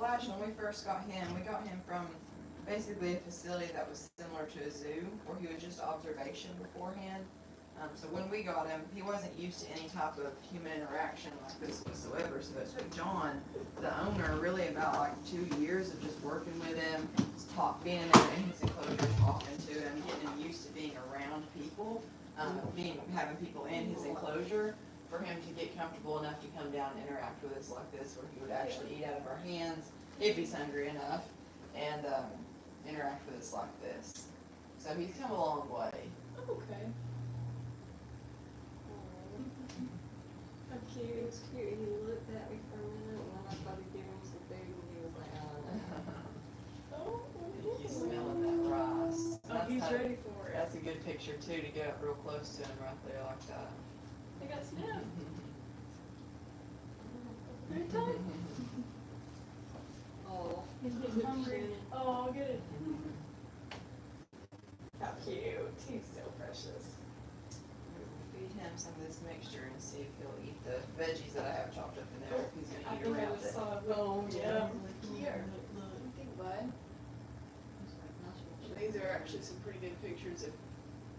Flash, when we first got him, we got him from basically a facility that was similar to a zoo, where he was just observation beforehand. So when we got him, he wasn't used to any type of human interaction like this whatsoever. So it took John, the owner, really about like 2 years of just working with him, being in his enclosure, talking to him, getting him used to being around people, having people in his enclosure, for him to get comfortable enough to come down and interact with us like this, where he would actually eat out of our hands if he's hungry enough, and interact with us like this. So he's come a long way. Okay. How cute. It was cute. He looked at me for a minute, and then I started giving him some food, and he was like, Oh, He's smelling that rice. oh, he's ready for it. That's a good picture too, to get up real close to him right there like that. They got snap. Good time. oh. He's getting hungry. Oh, get it. How cute. He's so precious. Feed him some of this mixture and see if he'll eat the veggies that I have chopped up in there, if he's I gonna eat think I around just it. saw it. Oh, yeah. Here. Think, bud. These are actually some pretty good pictures of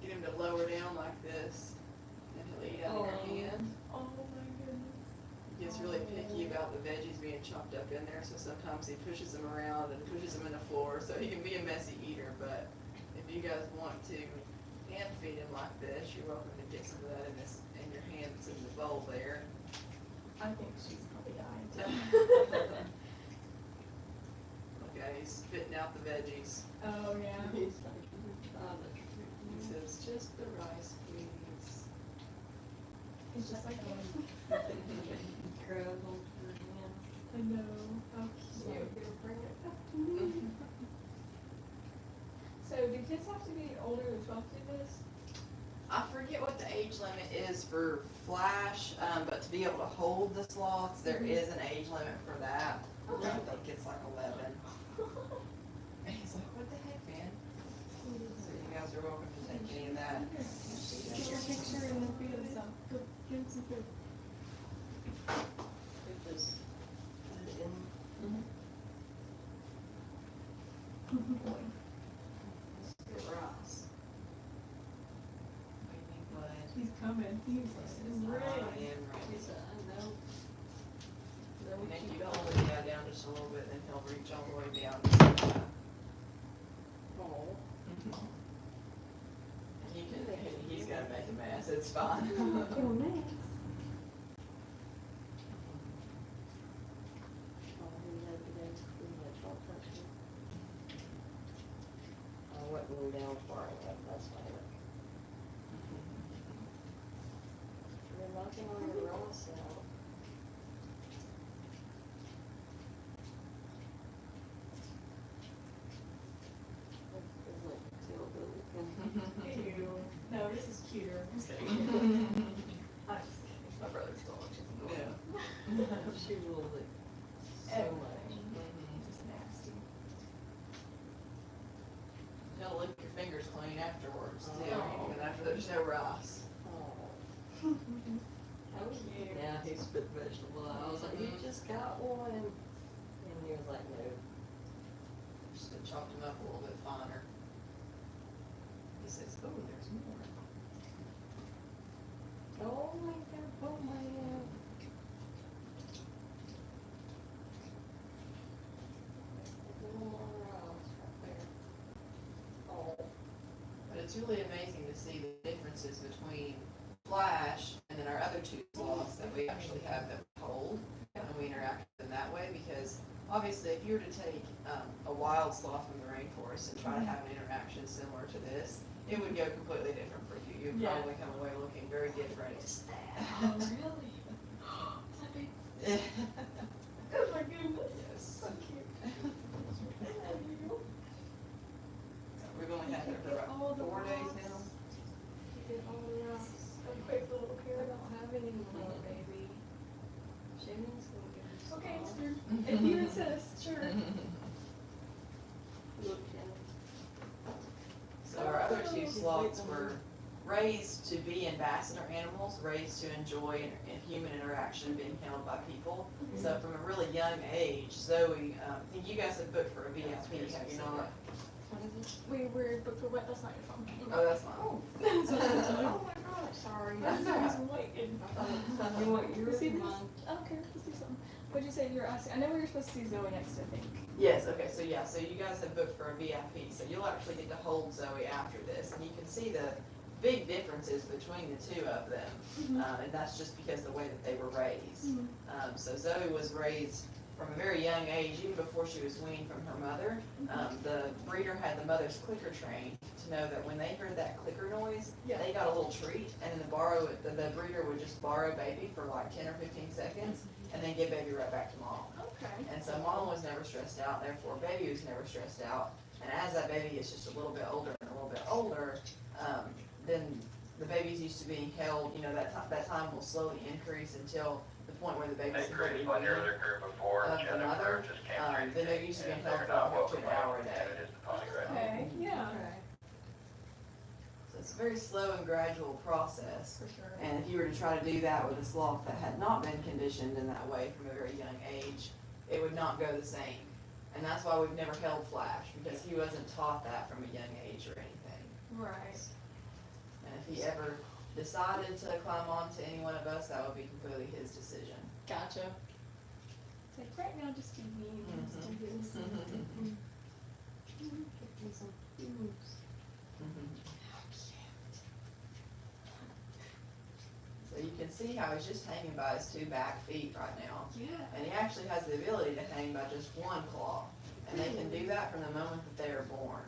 get him to lower down like this, and he'll eat out of your hand. Oh my goodness. He gets really picky about the veggies being chopped up in there, so sometimes he pushes them around and pushes them in the floor, so he can be a messy eater. But if you guys want to hand feed him like this, you're welcome to get some of that in your hand that's in the bowl there. I think she's probably dying too. Okay, he's spitting out the veggies. Oh yeah. He's like, He says, just the rice, please. He's just like Grab on her hand. I know. How cute. Bring it. So do kids have to be older than 12 to do this? I forget what the age limit is for Flash, but to be able to hold the sloths, there is an age limit for that. Okay. I think it's like 11. And he's like, what the heck, man? So you guys are welcome to take any of that. Get your picture and then feed him some. Go give him some food. It just put it in. Good Ross. What do you think, bud? He's coming. He's ready. I am ready. He said, I know. And if you hold the guy down just a little bit, then he'll reach all the way down. And Oh. he's gonna make a mess, it's fine. I went and down far enough, that's why. You're knocking on your Ross out. Ew. No, this is cuter. I'm just kidding. I'm just kidding. My brother's dog. She's annoying. Yeah. She will lick so much. Just nasty. He'll lick your fingers clean afterwards too, Oh. even after there's no rice. Oh. Yeah, he spit vegetable. I was like, you just got one. And he was like, no. Just chopped him up a little bit finer. He says, oh, there's more. Oh my God, oh my God. Oh. But it's really amazing to see the differences between Flash and then our other two sloths that we actually have that we hold, and we interact with them that way, because obviously if you were to take a wild sloth from the rainforest and try to have an interaction similar to this, it would go completely different for you. You'd Yeah. probably come away looking very different. Oh, really? Is that big? Oh my goodness. Yes. So cute. I love you. We've only had her for about 4 days now. Get all the rocks. A quick little I carrot. don't have any more, baby. Shannon's gonna get her Okay, some. sure. If you insist, sure. Look, Shannon. So our other two sloths were raised to be ambassador animals, raised to enjoy human interaction, being held by people. So from a really young age, Zoe, I think you guys have booked for a VIP, have you not? We were booked for what? That's not your phone. Oh, that's mine. Oh. Oh my gosh, sorry. That's I was all waiting. You want yours See or this? mine? I don't care. Let's do something. What'd you say you were asking? I know we were supposed to see Zoe next, I think. Yes, okay, so yeah, so you guys have booked for a VIP, so you'll actually get to hold Zoe after this, and you can see the big differences between the two of them, and that's just because the way that they were raised. So Zoe was raised from a very young age, even before she was weaned from her mother. The breeder had the mother's clicker trained to know that when they heard that clicker noise, Yeah. they got a little treat, and then the breeder would just borrow baby for like 10 or 15 seconds, and then give baby right back to mom. Okay. And so mom was never stressed out, therefore baby was never stressed out. And as that baby is just a little bit older and a little bit older, then the baby's used to being held, that time will slowly increase until the point where the baby's completely on your weaned other curve before, of the the other mother. curve just came straight. Then they're used to being And held they're for not up to an welcome hour a day. and it is the pony right now. Okay. Yeah. So it's a very slow and gradual process. For sure. And if you were to try to do that with a sloth that had not been conditioned in that way from a very young age, it would not go the same. And that's why we've never held Flash, because he wasn't taught that from a young age or anything. Right. And if he ever decided to climb on to any one of us, that would be completely his decision. Gotcha. It's like right now, just be mean. Just do this. Give me some foods. So you can see how he's just hanging by his two back feet right now. Yeah. And he actually has the ability to hang by just one claw. And they can do that from the moment that they are born.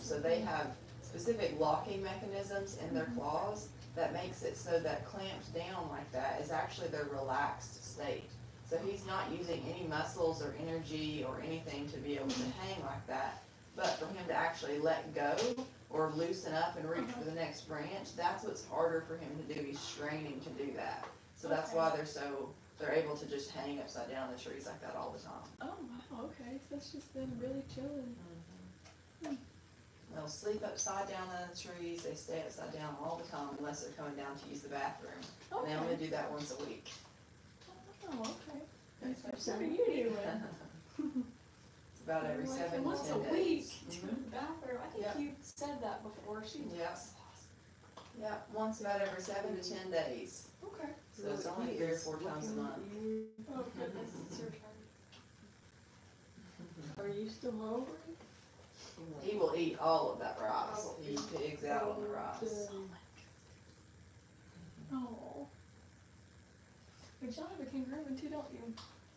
So they have specific locking mechanisms in their claws that makes it so that clamped down like that is actually their relaxed state. So he's not using any muscles or energy or anything to be able to hang like that. But for him to actually let go or loosen up and reach for the next branch, that's what's harder for him to do. He's straining to do that. So that's why they're able to just hang upside down in the trees like that all the time. Oh wow. Okay. So that's just them really chilling. They'll sleep upside down in the trees. They stay upside down all the time unless they're coming down to use the bathroom. And they only do that once a week. Oh, okay. So what are you doing? It's about every 7 to Once 10 a days. week to the bathroom. I think Yep. you said that before. She. Yep. Yeah, once about every 7 to 10 days. Okay. So it's only 3 or 4 times a month. Oh goodness, it's your turn. Are you still hungry? He will eat all of that rice. He pigs out on the rice. Oh. But y'all have a kangaroo one too, don't you?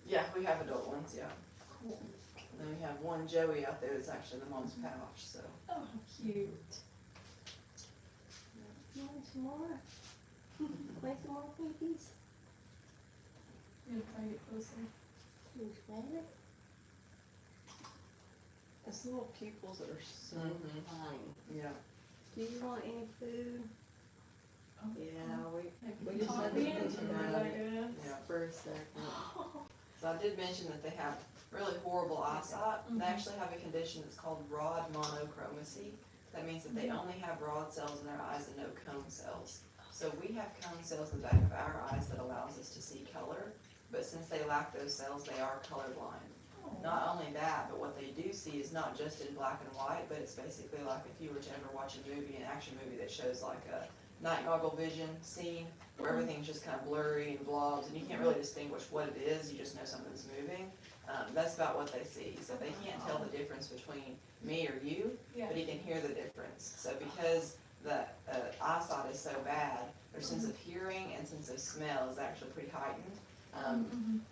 Yeah, we have adult ones, yeah. Cool. And then we have one Joey out there that's actually the mom's pouch, so. Oh, how cute. Want some more? Play some more cookies? I'm gonna try to get closer. You smell it? It's little pupils that are so tiny. Yeah. Do you want any food? Oh. Yeah, we Just just had had the to think answer, about I it guess. Yeah. for a second. So I did mention that they have really horrible eyesight. They actually have a condition that's called rod monochromacy. That means that they only have rod cells in their eyes and no cone cells. So we have cone cells in the back of our eyes that allows us to see color, but since they lack those cells, they are colorblind. Not only that, but what they do see is not just in black and white, but it's basically like if you were to ever watch a movie, an action movie that shows like a night goggle vision scene where everything's just kind of blurry and blobs and you can't really distinguish what it is, you just know something's moving. That's about what they see. So they can't tell the difference between me or you, Yeah. but he can hear the difference. So because the eyesight is so bad, their sense of hearing and sense of smell is actually pretty heightened.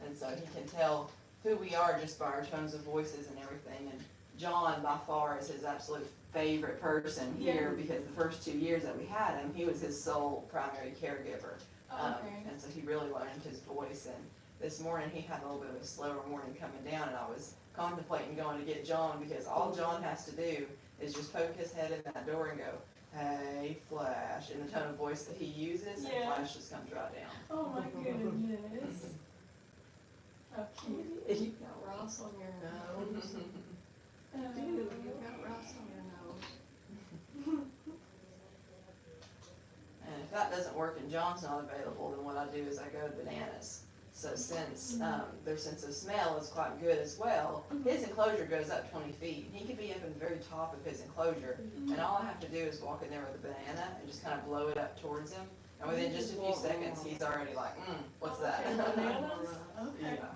And so he can tell who we are just by our tones of voices and everything. And John, by far, is his absolute favorite person here because the first 2 years that we had him, he was his sole primary caregiver. Okay. And so he really learned his voice. And this morning he had a little bit of a slower morning coming down, and I was contemplating going to get John because all John has to do is just poke his head in that door and go, "Hey, Flash," in the tone of voice that he uses, and Yeah. Flash just comes right down. Oh my goodness. How cute. You've got Ross on your nose. Oh. Dude, you've got Ross on your nose. that doesn't work and John's not available, then what I do is I go to bananas. So since their sense of smell is quite good as well, his enclosure goes up 20 feet. He could be up in the very top of his enclosure, and all I have to do is walk in there with a banana and just kind of blow it up towards him. And within just a few seconds, he's already like, what's that? Okay, bananas? Okay. Yeah.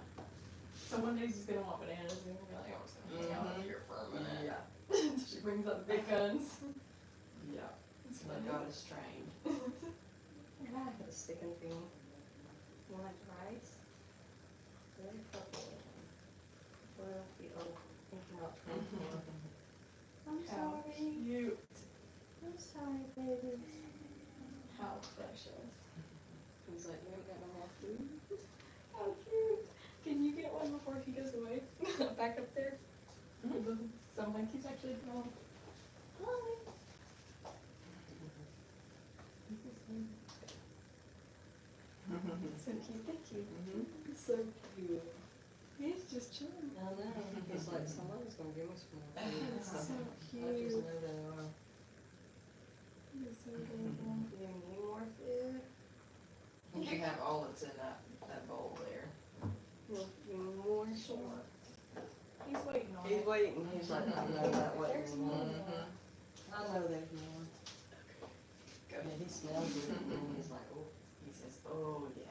So one day she's gonna want bananas and we're like, oh, I'm just gonna hang out here for a minute. Yeah. She brings out the big guns. Yeah. It's My funny. God is trained. I have a sticking thing. You like rice? Very purple. Well, the old thinking about I'm How sorry. cute. I'm sorry, baby. How precious. He's like, you ain't got no more food? How cute. Can you get one before he goes away? Back up there? It doesn't sound like he's actually gone. Hi. So cute, thank you. He's so cute. He's just chilling. I know. He's like, somebody's gonna give me some more food. So I just cute. know they are. He's so adorable. Do you need more food? You can have all that's in that bowl there. Well, you need more? Sure. He's waiting on He's it. waiting. He's like, I know that wasn't There's more. more. I know there's more. Go Yeah, ahead. he smells it and he's like, oh. He says, oh, yeah.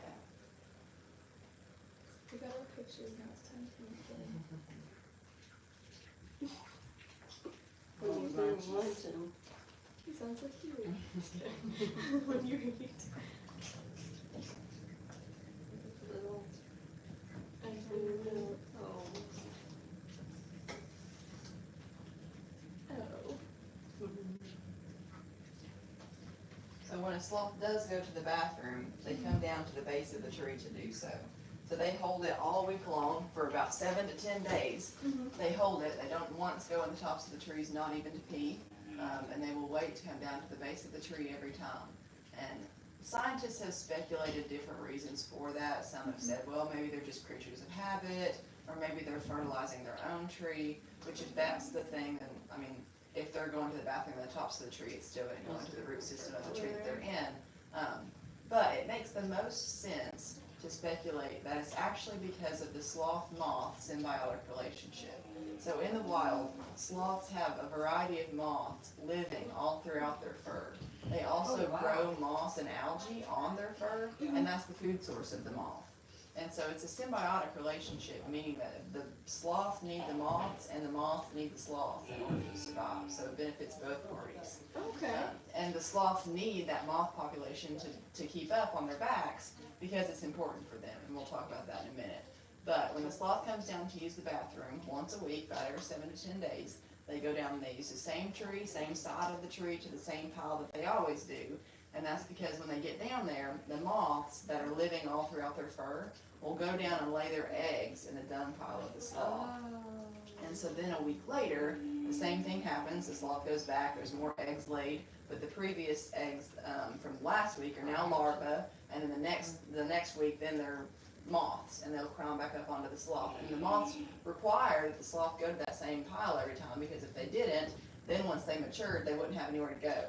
We got our pictures, now it's time for me to. When you bring luncheon. He sounds like you. When you eat. Little. I do. Oh. Oh. So when a sloth does go to the bathroom, they come down to the base of the tree to do so. So they hold it all week long for about 7 to 10 days. They hold it, they don't once go in the tops of the trees, not even to pee, and they will wait to come down to the base of the tree every time. And scientists have speculated different reasons for that. Some have said, well, maybe they're just creatures of habit, or maybe they're fertilizing their own tree, which if that's the thing, then, I mean, if they're going to the bathroom at the tops of the tree, it's still going to go into the root system of the tree that they're in. But it makes the most sense to speculate that it's actually because of the sloth-moth symbiotic relationship. So in the wild, sloths have a variety of moths living all throughout their fur. They also grow moss and algae on their fur, and that's the food source of the moth. And so it's a symbiotic relationship, meaning that the sloths need the moths and the moths need the sloths in order to survive. So it benefits both parties. Okay. And the sloths need that moth population to keep up on their backs because it's important for them, and we'll talk about that in a minute. But when the sloth comes down to use the bathroom once a week, about every 7 to 10 days, they go down and they use the same tree, same side of the tree to the same pile that they always do. And that's because when they get down there, the moths that are living all throughout their fur will go down and lay their eggs in the dung pile of the sloth. And so then a week later, the same thing happens. The sloth goes back, there's more eggs laid, but the previous eggs from last week are now larvae, and then the next week, then they're moths, and they'll climb back up onto the sloth. And the moths require that the sloth go to that same pile every time, because if they didn't, then once they matured, they wouldn't have anywhere to go.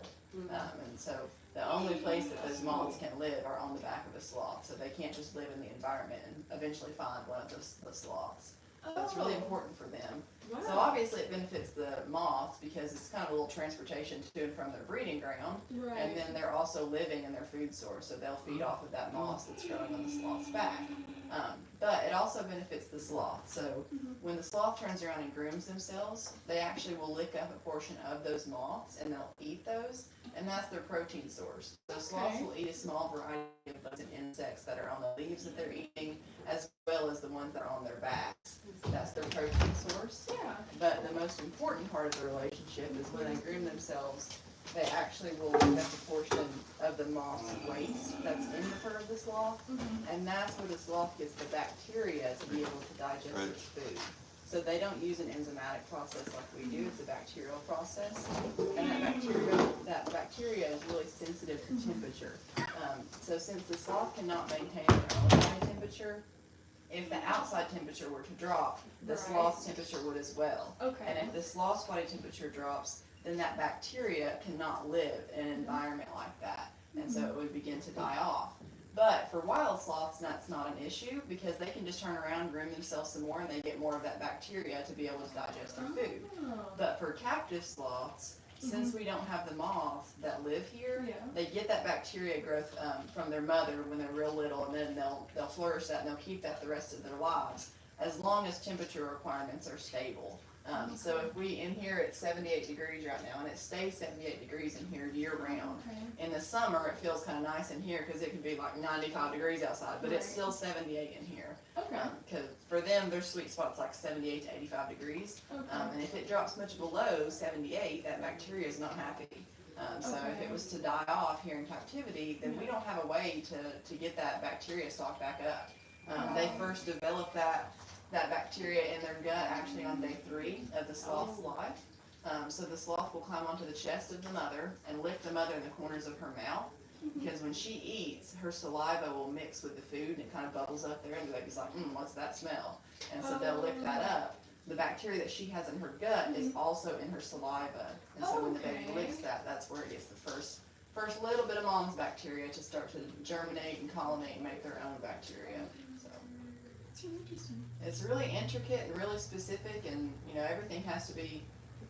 And so the only place that those moths can live are on the back of a sloth, so they can't just live in the environment and eventually find one of the sloths. So it's really important for them. So obviously it benefits the moths because it's kind of a little transportation to and from their breeding ground, Right. and then they're also living in their food source, so they'll feed off of that moss that's growing on the sloth's back. But it also benefits the sloth. So when the sloth turns around and grooms themselves, they actually will lick up a portion of those moths and they'll eat those, and that's their protein source. So sloths will eat a small variety of bugs and insects that are on the leaves that they're eating, as well as the ones that are on their backs. That's their protein source. Yeah. But the most important part of the relationship is when they groom themselves, they actually will lick up a portion of the moth's waste that's in the fur of the sloth, and that's where the sloth gets the bacteria to be able to digest its food. So they don't use an enzymatic process like we do, it's a bacterial process, and that bacteria is really sensitive to temperature. So since the sloth cannot maintain their own body temperature, if the outside temperature were to drop, the sloth's temperature would as well. Okay. And if the sloth's body temperature drops, then that bacteria cannot live in an environment like that. and so it would begin to die off. But for wild sloths, that's not an issue because they can just turn around, groom themselves some more, and they get more of that bacteria to be able to digest their food. But for captive sloths, since we don't have the moths that live here, they get that bacteria growth from their mother when they're real little, and then they'll flourish that and they'll keep that the rest of their lives as long as temperature requirements are stable. So if we, in here it's 78 degrees right now, and it stays 78 degrees in here year round. In the summer, it feels kind of nice in here because it can be like 95 degrees outside, but it's still 78 in here. Because for them, their sweet spot's like 78 to 85 degrees. And if it drops much below 78, that bacteria is not happy. So if it was to die off here in captivity, then we don't have a way to get that bacteria stock back up. They first develop that bacteria in their gut actually on day 3 of the sloth's life. So the sloth will climb onto the chest of the mother and lick the mother in the corners of her mouth, because when she eats, her saliva will mix with the food and it kind of bubbles up there, and the baby's like, what's that smell? And so they'll lick that up. The bacteria that she has in her gut is also in her saliva, and so when the baby licks that, that's where it gets the first little bit of mom's bacteria to start to germinate and colonate and make their own bacteria. So it's really intricate and really specific, and everything has to be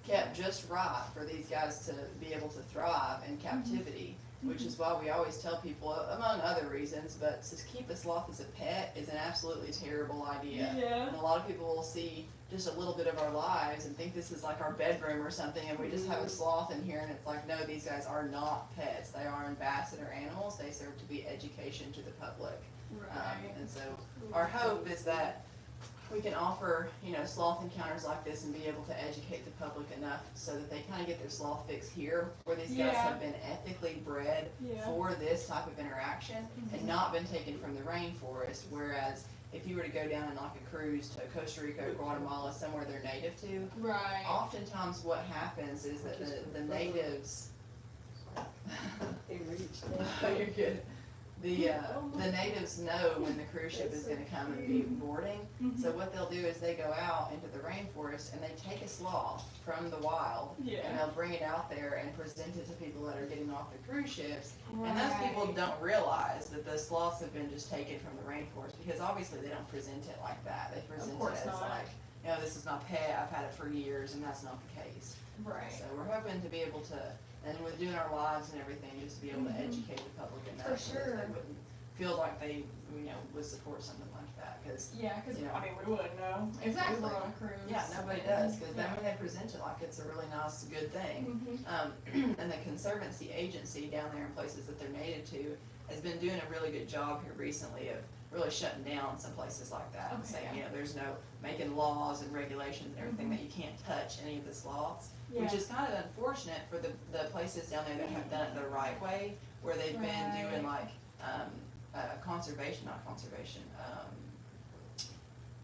kept just right for these guys to be able to thrive in captivity, which is why we always tell people, among other reasons, but to keep a sloth as a pet is an absolutely terrible idea. And a lot of people will see just a little bit of our lives and think this is like our bedroom or something, and we just have a sloth in here, and it's like, no, these guys are not pets. They are ambassador animals. They serve to be education to the public. And so our hope is that we can offer, sloth encounters like this and be able to educate the public enough so that they kind of get their sloth fix here, where these guys have been ethically bred for this type of interaction and not been taken from the rainforest. Whereas if you were to go down on like a cruise to Costa Rica or Guatemala, somewhere they're native to, oftentimes what happens is that the natives you're good. The natives know when the cruise ship is going to come and be boarding. So what they'll do is they go out into the rainforest and they take a sloth from the wild and they'll bring it out there and present it to people that are getting off the cruise ships. And those people don't realize that the sloths have been just taken from the rainforest, because obviously they don't present it like that. They present it as like, this is my pet, I've had it for years, and that's not the case. So we're hoping to be able to, and with doing our lives and everything, just to be able to educate the public enough so that they wouldn't feel like they, would support something like that. Cause, we wouldn't know. Exactly. If we were on a cruise. Yeah, nobody does, because then when they present it like it's a really nice, good thing. And the Conservancy Agency down there in places that they're native to has been doing a really good job here recently of really shutting down some places like that and saying, there's no making laws and regulations and everything that you can't touch any of the sloths, which is kind of unfortunate for the places down there that have done it the right way, where they've been doing like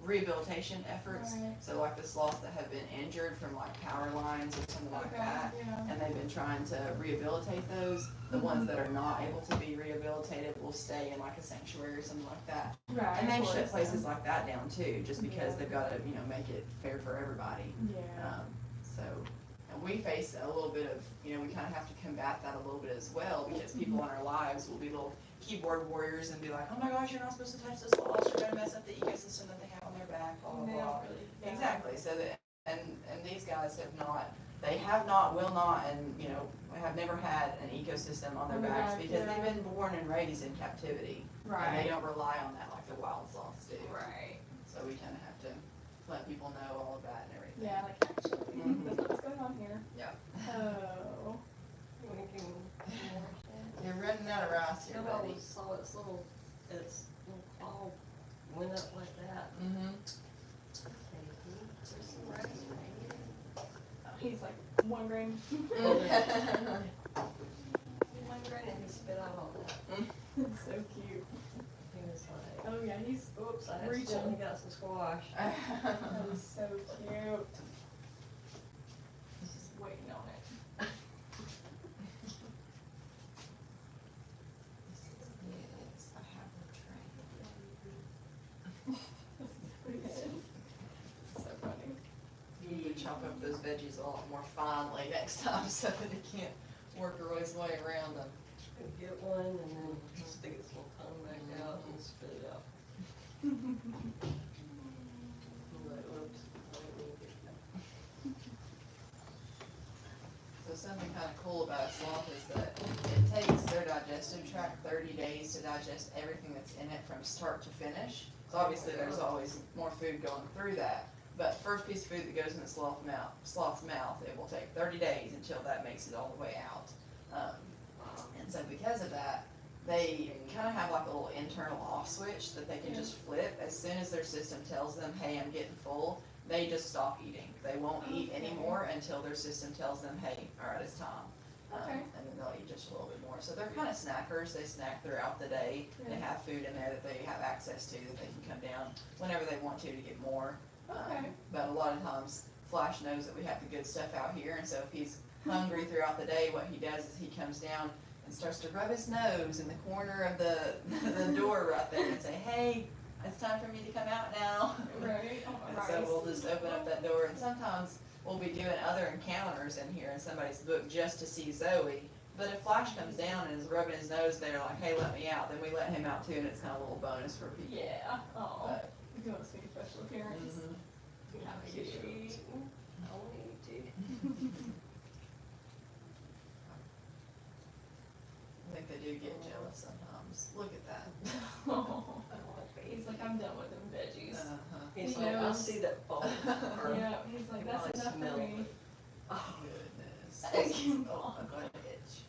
rehabilitation efforts. So like the sloths that have been injured from like power lines or something like that, and they've been trying to rehabilitate those. The ones that are not able to be rehabilitated will stay in like a sanctuary or something like that. And they've shut places like that down too, just because they've got to, make it fair for everybody. And we face a little bit of, we kind of have to combat that a little bit as well, because people in our lives will be little keyboard warriors and be like, oh my gosh, you're not supposed to touch the sloths, you're going to mess up the ecosystem that they have on their back, blah, blah, blah. Exactly. So that, and these guys have not, will not, and, have never had an ecosystem on their backs, because they've been born and raised in captivity. And they don't rely on that like the wild sloths do. So we kind of have to let people know all of that and everything. Actually, that's what's going on here. Oh. You're running out of rice here, I buddy. saw its little claw went up like that. He's like 1 grain. 1 grain and he spit out all that. It's so cute. He was like, Oh yeah, he's oops, I reaching. accidentally got some squash. That is so cute. He's just waiting on it. Pretty good. So funny. You need to chop up those veggies a lot more finely next time so that it can't work its way around them. could get one and then stick its little tongue back out and spit it out. I'm like, oops, I didn't mean to do that. So something kinda cool about a sloth is that it takes their digestive tract 30 days to digest everything that's in it from start to finish. So obviously there's always more food going through that, but first piece of food that goes in the sloth's mouth, it will take 30 days until that makes it all the way out. And so because of that, they kind of have like a little internal off switch that they can just flip. As soon as their system tells them, hey, I'm getting full, they just stop eating. They won't eat anymore until their system tells them, hey, all right, it's time. And then they'll eat just a little bit more. So they're kind of snackers. They snack throughout the day. They have food in there that they have access to that they can come down whenever they want to get more. But a lot of times Flash knows that we have the good stuff out here, and so if he's hungry throughout the day, what he does is he comes down and starts to rub his nose in the corner of the door right there and say, hey, it's time for me to come out now. Right. And so we'll just open up that door, and sometimes we'll be doing other encounters in here, and somebody's booked just to see Zoe. But if Flash comes down and is rubbing his nose there like, hey, let me out, then we let him out too, and it's kind of a little bonus for people. Yeah. Oh. But, If you want to see special appearance. How cute. I want to eat I think they do get jealous sometimes. Look at that. Oh. He's like, I'm done with them veggies. He's He like, I knows. see that ball. Yeah. He's like, that's I enough smell for me. it. Oh, goodness. Thank you, Oh, Mom. I'm gonna itch.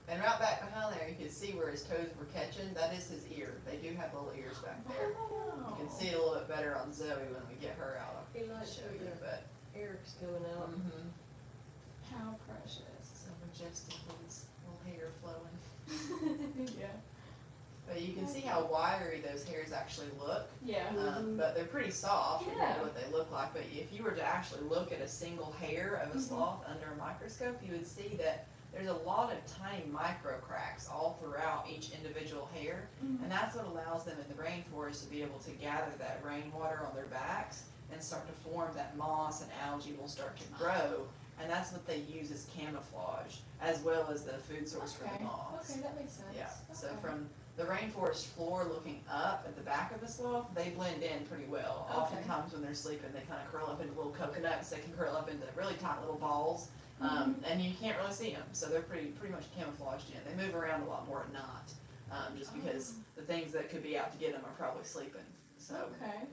And right back behind there, you can see where his toes were catching. That is his ear. They do have little ears back there. You can see it a little bit better on Zoe when we get her out. He I'll likes show when you, the but. air's going out. How precious. So majestic with his little hair flowing. Yeah. But you can see how wiry those hairs actually look. Yeah. But they're pretty soft compared Yeah. to what they look like. But if you were to actually look at a single hair of a sloth under a microscope, you would see that there's a lot of tiny micro cracks all throughout each individual hair. And that's what allows them in the rainforest to be able to gather that rainwater on their backs and start to form that moss, and algae will start to grow. And that's what they use as camouflage, as well as the food source for the moths. Okay, that makes sense. Yeah, so Okay. from the rainforest floor looking up at the back of the sloth, they blend in pretty well. Okay. Oftentimes when they're sleeping, they kind of curl up into little coconuts. They can curl up into really tight little balls, and you can't really see them. So they're pretty much camouflaged in. They move around a lot more at night, just because the things that could be out to get them are probably sleeping. So, Okay.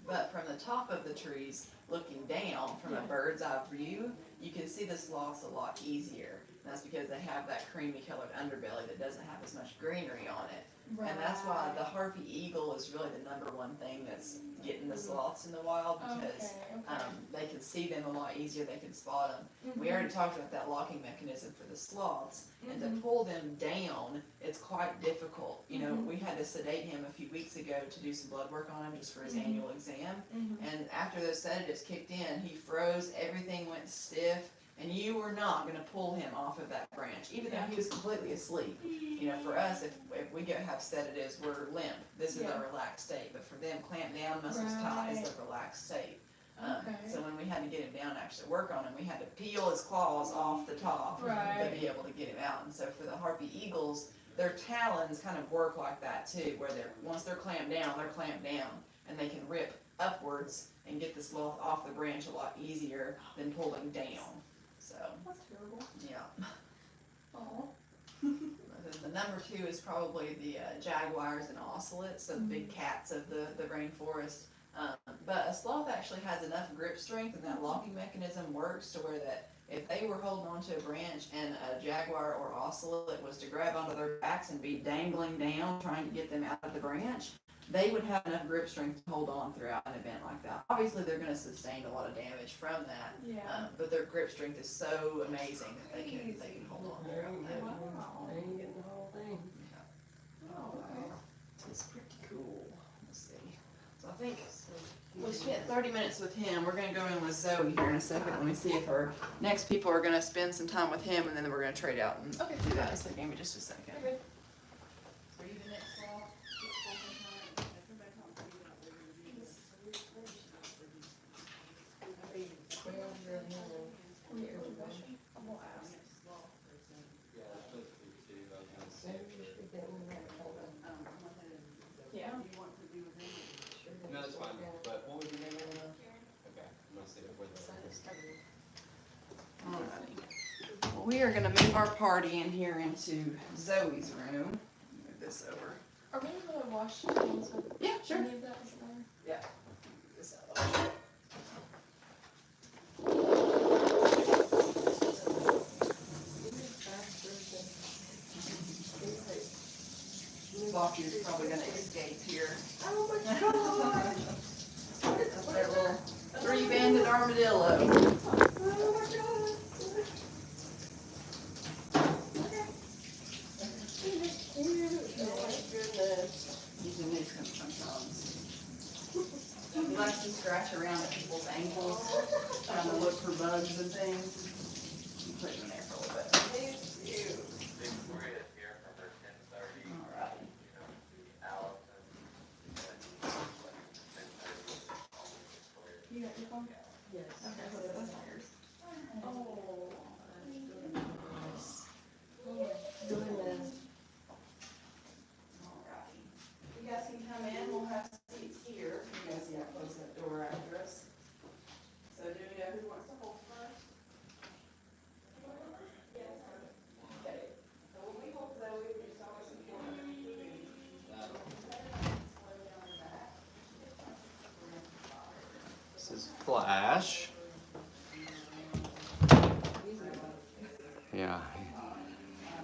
but from the top of the trees, looking down from a Yeah. bird's eye view, you can see the sloths a lot easier. And that's because they have that creamy colored underbelly that doesn't have as much greenery on it. And that's why the harpy eagle is really the #1 thing that's getting the sloths in the wild, because they can see them a lot easier, they can spot them. We already talked about that locking mechanism for the sloths, and to pull them down, it's quite difficult. You know, we had to sedate him a few weeks ago to do some blood work on him just for his annual exam, and after those sedatives kicked in, he froze, everything went stiff, and you were not gonna pull him off of that branch, even though he was completely asleep. You know, for us, if we go have sedatives, we're limp. This is a relaxed state, but for them, clamped down, muscles tight is the relaxed state. So when we had to get him down and actually work on him, we had to peel his claws off the top to be able to get him out. And so for the harpy eagles, their talons kind of work like that too, where once they're clamped down, and they can rip upwards and get the sloth off the branch a lot easier than pulling down. So, That's terrible. yeah. Oh. The #2 is probably the jaguars and ocelots, so the big cats of the rainforest. But a sloth actually has enough grip strength, and that locking mechanism works to where that if they were holding onto a branch and a jaguar or ocelot was to grab onto their backs and be dangling down trying to get them out of the branch, they would have enough grip strength to hold on throughout an event like that. Obviously, they're going to sustain a lot of damage from that, Yeah. but their grip strength is so amazing that they can hold on There you throughout that. go. Wow. There you get the whole thing. Oh, okay. It's pretty cool. Let's see. So I think we spent 30 minutes with him. We're going to go in with Zoe here in a second. Let me see if our next people are going to spend some time with him, and then we're going to trade out and do that. So give me just a second. Okay. Are you the next sloth? I'm gonna ask. We are gonna move our party in here into Zoe's room. Move this over. Are we able to wash hands with Yeah, sure. any of that? Doesn't matter. Yeah. This out a little bit. Flocky is probably gonna escape here. Oh my god! That's their little three-banded armadillo. Oh my god! Oh my goodness. He's a nuisance sometimes. He likes to scratch around at people's ankles, trying to look for bugs and things. Put him in there for a little bit. He's cute. Victoria is here from her 10:30. Alright. Allison. You got your phone? Yes. Okay, so that's not yours. Oh. Goodness. Alrighty. You guys can come in, we'll have seats here. You guys see how close that door after us. So do we know who wants to hold first? Okay. So when we hold Zoe, we just always support her. Slow down the back. This is Flash. Yeah,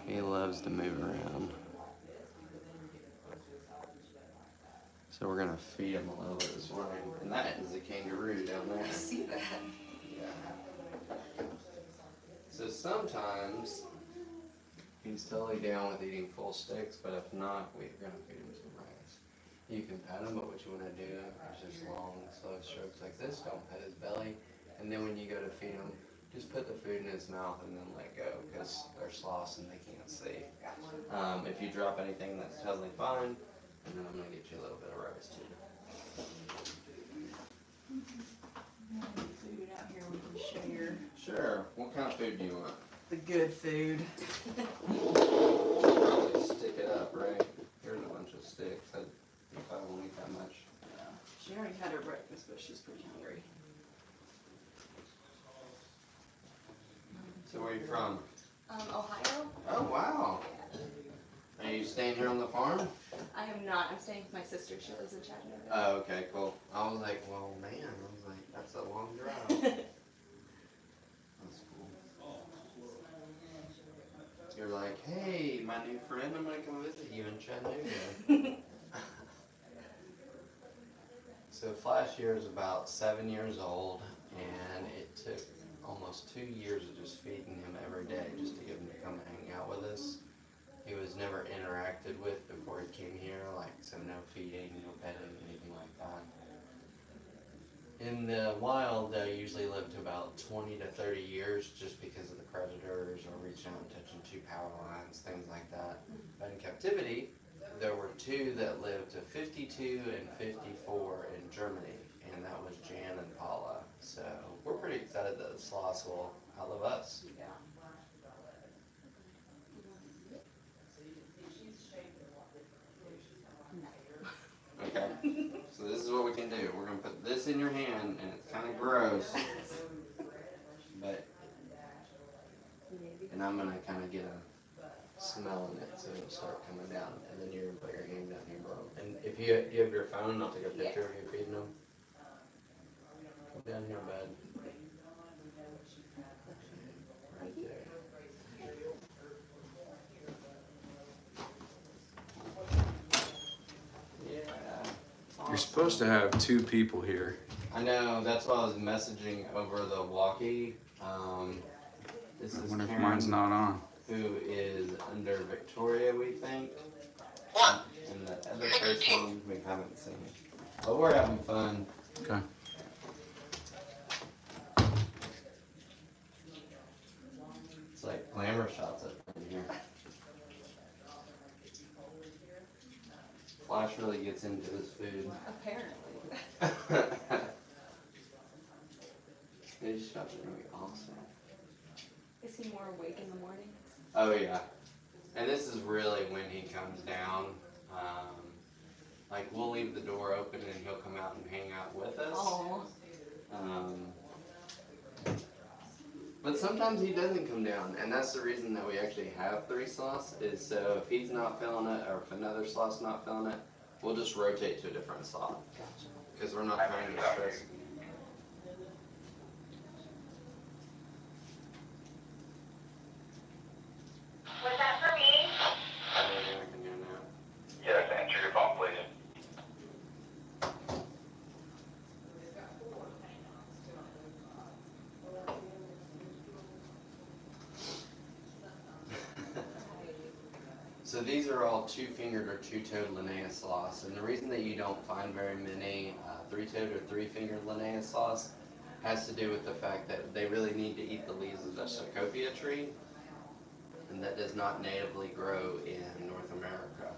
he loves to move around. So we're gonna feed him a little bit this morning. And that is a kangaroo down there. I see that. Yeah. So sometimes he's totally down with eating full sticks, but if not, we're gonna feed him some rice. You can pet him, but what you wanna do is just long, slow strokes like this. Don't pet his belly. And then when you go to feed him, just put the food in his mouth and then let go, because they're sloths and they can't see. If you drop anything, that's totally fine. And then I'm gonna get you a little bit of rice too. Food out here we can share. Sure. What kind of food do you want? The good food. Probably stick it up, right? Here's a bunch of sticks. I won't eat that much. Yeah. She already had her breakfast, but she's pretty hungry. So where are you from? Ohio? Oh wow. Are you staying here on the farm? I am not. I'm staying with my sister. She lives in Chattanooga. Oh, okay, cool. I was like, well, man, I was like, that's a long drive. That's cool. You're like, hey, my new friend, I'm gonna come visit you in Chattanooga. So Flash here is about 7 years old, and it took almost 2 years of just feeding him every day just to get him to come hang out with us. He was never interacted with before he came here, like so no feeding, no petting, anything like that. In the wild, they usually live to about 20 to 30 years just because of the predators or reaching out and touching two power lines, things like that. But in captivity, there were two that lived to 52 and 54 in Germany, and that was Jan and Paula. So we're pretty excited that the sloths will outlive us. Yeah. Okay, so this is what we can do. We're gonna put this in your hand, and it's kind of gross, but, and I'm gonna kind of get a smell in it, so it'll start coming down, and then you're gonna put your hand down here, bro. And if you have your phone, I'll take a picture of you feeding them. Come down here, bud. Right there. Yeah. You're supposed to have 2 people here. I know, that's why I was messaging over the walkie. This I is wonder if Karen, mine's not on. who is under Victoria, we think. And the other person we haven't seen. But we're having fun. Okay. It's like glamour shots up in here. Flash really gets into his food. Apparently. These shots are gonna be awesome. Is he more awake in the morning? Oh yeah. And this is really when he comes down. Like we'll leave the door open and he'll come out and hang out with us. Oh. But sometimes he doesn't come down, and that's the reason that we actually have 3 sloths, is so if he's not feeling it, or if another sloth's not feeling it, we'll just rotate to a different sloth. Gotcha. Because we're not trying to stress. Was that for me? I can hear now. Yes, answer your phone, please. So these are all 2-fingered or 2-toed Linnaeus sloths, and the reason that you don't find very many 3-toed or 3-fingered Linnaeus sloths has to do with the fact that they really need to eat the leaves of the Cecropia tree, and that does not natively grow in North America.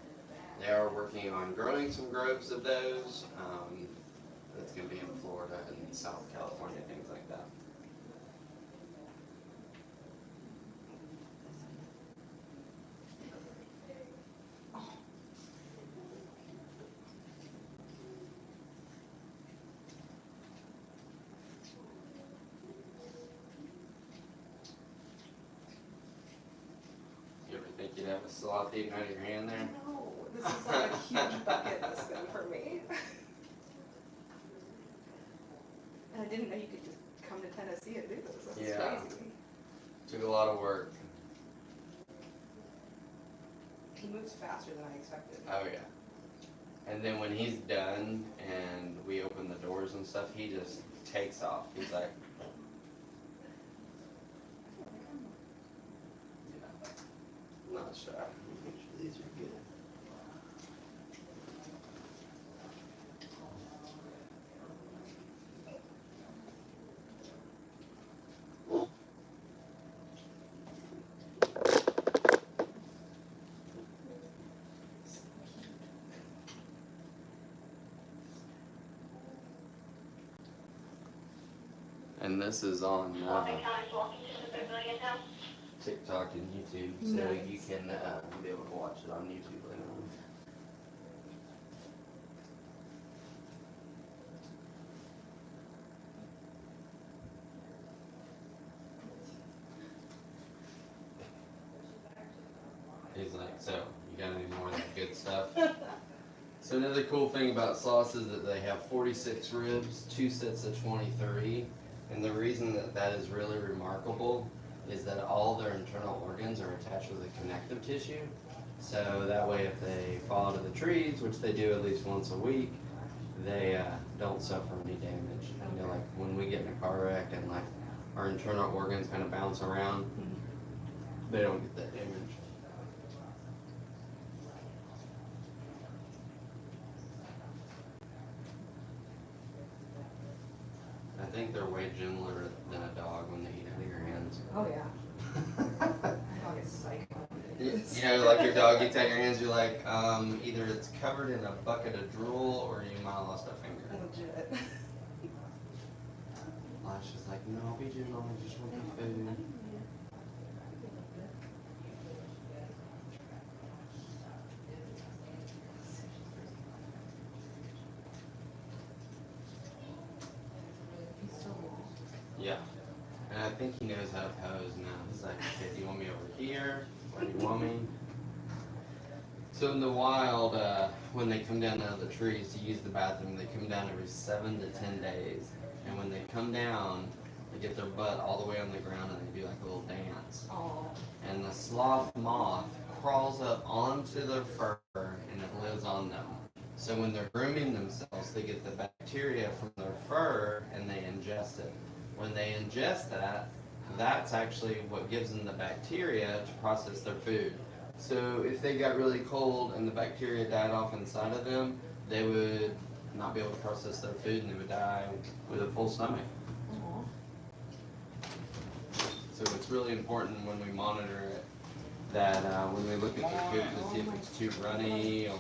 They are working on growing some groves of those. That's going to be in Florida and South California, things like that. You ever think you'd have a sloth eating out of your hand there? No, this is like a huge bucket list thing for me. And I didn't know you could just come to Tennessee and do this. This is Yeah. crazy. Took a lot of work. He moves faster than I expected. Oh yeah. And then when he's done and we open the doors and stuff, he just takes off. He's like, yeah. Not shy. Make sure these are good. And this is on Swapping times, walking to the pavilion now. TikTok and YouTube, so Nice. you can be able to watch it on YouTube later on. He's like, so, you got any more of that good stuff? So another cool thing about sloths is that they have 46 ribs, 2 sets of 20/30, and the reason that that is really remarkable is that all their internal organs are attached with a connective tissue. So that way if they fall out of the trees, which they do at least once a week, they don't suffer any damage. You know, like when we get in a car wreck and like our internal organs kind of bounce around, they don't get that damage. I think they're way gentler than a dog when they eat out of your hands. Oh yeah. Dog is psycho. You know, like your dog eats out of your hands, you're like, either it's covered in a bucket of drool or you might have lost a finger. Legit. Lash is like, no, I'll be gentle, I just want the food. Yeah. And I think he knows how to pose now. He's like, okay, do you want me over here? Or do you want me? So in the wild, when they come down out of the trees to use the bathroom, they come down every 7 to 10 days. And when they come down, they get their butt all the way on the ground and they do like a little dance. Oh. And the sloth moth crawls up onto their fur and it lives on them. So when they're grooming themselves, they get the bacteria from their fur and they ingest it. When they ingest that, that's actually what gives them the bacteria to process their food. So if they got really cold and the bacteria died off inside of them, they would not be able to process their food and they would die with a full stomach. So it's really important when we monitor it that when we look at their food to see if it's too runny or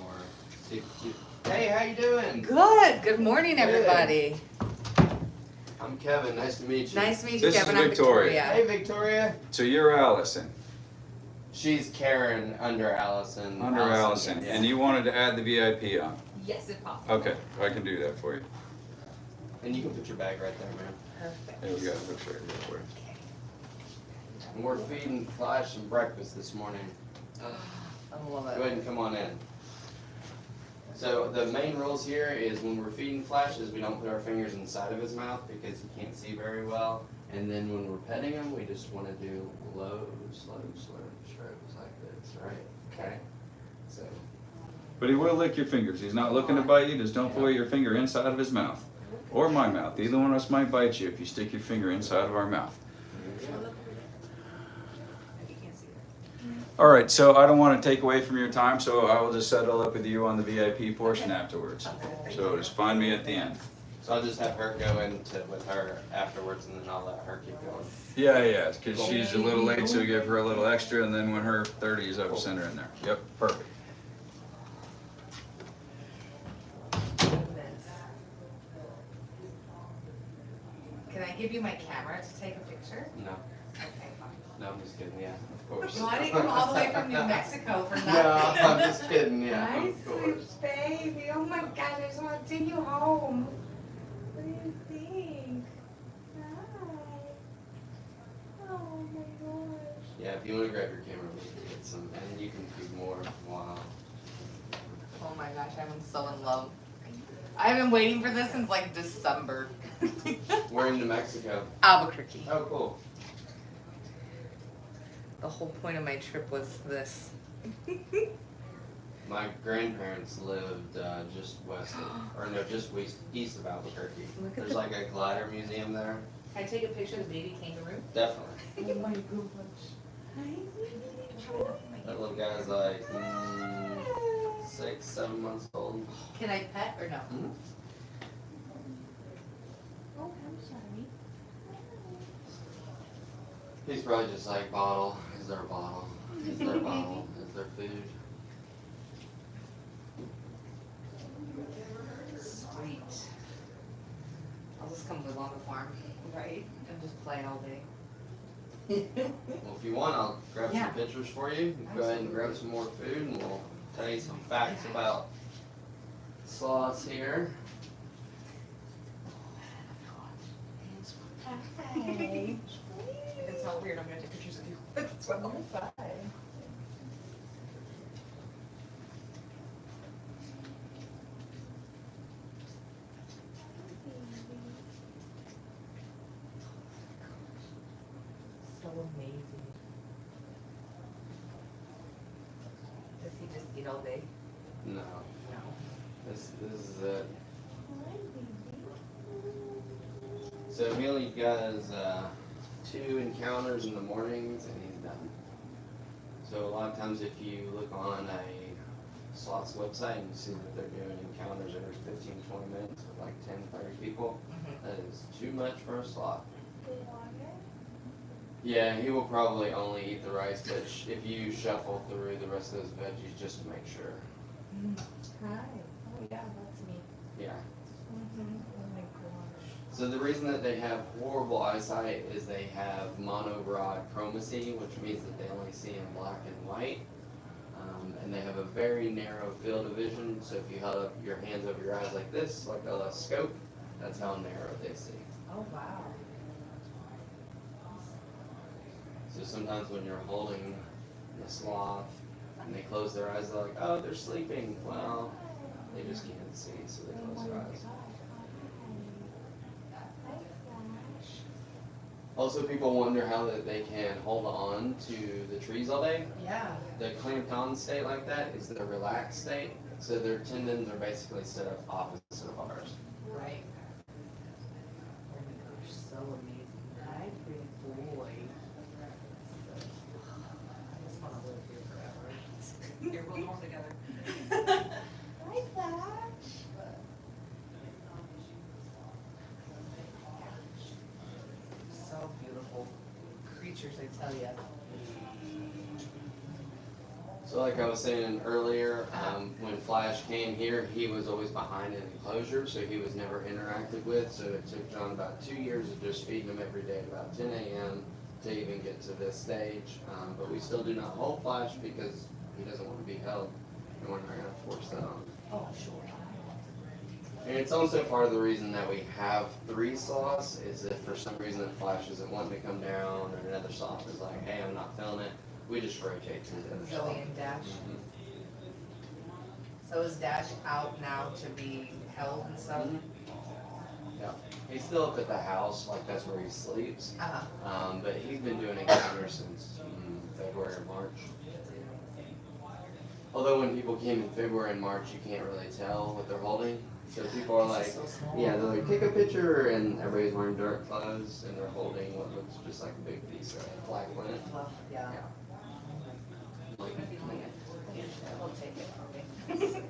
see if it's too... Hey, how you doing? Good. Good morning, everybody. I'm Kevin. Nice to meet you. Nice to meet you, This is Kevin. I'm Victoria. Hey, Victoria. So you're Allison, She's Karen under Allison. under Allison, yeah. and you wanted to add the VIP on. Yes, if possible. Okay, I can do that for you. And you can put your bag right there, man. Perfect. There we go, looks right there for you. And we're feeding Flash some breakfast this morning. I love Go it. ahead and come on in. So the main rules here is when we're feeding Flash is we don't put our fingers inside of his mouth because he can't see very well. And then when we're petting him, we just want to do slow strokes like this, right? Okay. So. But he will lick your fingers. He's not looking to bite you. Just don't put your finger inside of his mouth. Or my mouth. Either one of us might bite you if you stick your finger inside of our mouth. All right, so I don't want to take away from your time, so I will just settle up with you on the VIP portion afterwards. So just find me at the end. So I'll just have her go into with her afterwards, and then I'll let her keep going. Yeah, because she's a little late, so give her a little extra, and then when her 30 is up, send her in there. Yep, perfect. Can I give you my camera to take a picture? No, Okay, fine. no, I'm just kidding. Yeah, of course. Well, I didn't come all the way from New Mexico for nothing. No, I'm just kidding. Yeah, Hi, of course. sweet baby. Oh my gosh, I just want to take you home. What do you think? Hi. Oh my gosh. Yeah, if you want to grab your camera, we can get some, and you can feed more. Wow. Oh my gosh, I'm so in love. I've been waiting for this since like December. We're in New Mexico. Albuquerque. Oh, cool. The whole point of my trip was this. My grandparents lived just west of, or no, just east of Albuquerque. Look at There's the- like a glider museum there. Can I take a picture of the baby kangaroo? Definitely. Oh my gosh. That little guy's like 6, 7 months old. Can I pet or no? Mhm. Oh, I'm sorry. He's probably just like, bottle is their bottle. Is their bottle is their food. Sweet. I'll just come live on the farm. Right. And just play all day. Well, if you want, I'll grab Yeah. some pictures for you. Go ahead and grab some more food, and we'll tell you some facts about sloths here. Hi. It's not weird. I'm gonna take pictures of you. That's what I'm fine. So amazing. Does he just eat all day? No, No. this is it. So Amelia does 2 encounters in the mornings, and he's done. So a lot of times, if you look on a Sloth's website and you see that they're doing encounters every 15-20 minutes with like 10-30 people, that is too much for a sloth. Yeah, he will probably only eat the rice, but if you shuffle through the rest of those veggies just to make sure. Hi. Oh yeah, that's me. Yeah. Oh my gosh. So the reason that they have horrible eyesight is they have monobrod chromacy, which means that they only see in black and white. And they have a very narrow field of vision, so if you held up your hands over your eyes like this, like a scope, that's how narrow they see. Oh wow. So sometimes when you're holding the sloth and they close their eyes, they're like, oh, they're sleeping. Well, they just can't see, so they close their eyes. Also, people wonder how that they can hold on to the trees all day. Yeah. The clamped on state like that is the relaxed state. So their tendons are basically set up opposite of ours. Right. Oh my gosh, so amazing. Hi, pretty boy. I just want to live here forever. Here, we'll go together. Hi, Flash. So beautiful creatures, I tell ya. So like I was saying earlier, when Flash came here, he was always behind an enclosure, so he was never interacted with. So it took John about 2 years of just feeding him every day about 10 a.m. to even get to this stage. But we still do not hold Flash because he doesn't want to be held, and we're not going to force that on. Oh, sure. And it's also part of the reason that we have 3 sloths is if for some reason it flashes and wanting to come down or another sloth is like, hey, I'm not feeling it, we just rotate to the other sloth. Zoe and Dash. Mhm. So is Dash out now to be held and stuff? Yeah, he's still up at the house, like that's where he sleeps. Uh-huh. But he's been doing encounters since February or March. Although when people came in February and March, you can't really tell what they're holding. So people are like, so small. yeah, they're like, take a picture, and everybody's wearing dark clothes, and they're holding what looks just like a big piece of black lint. Fluff, yeah. Like, We'll take it from me.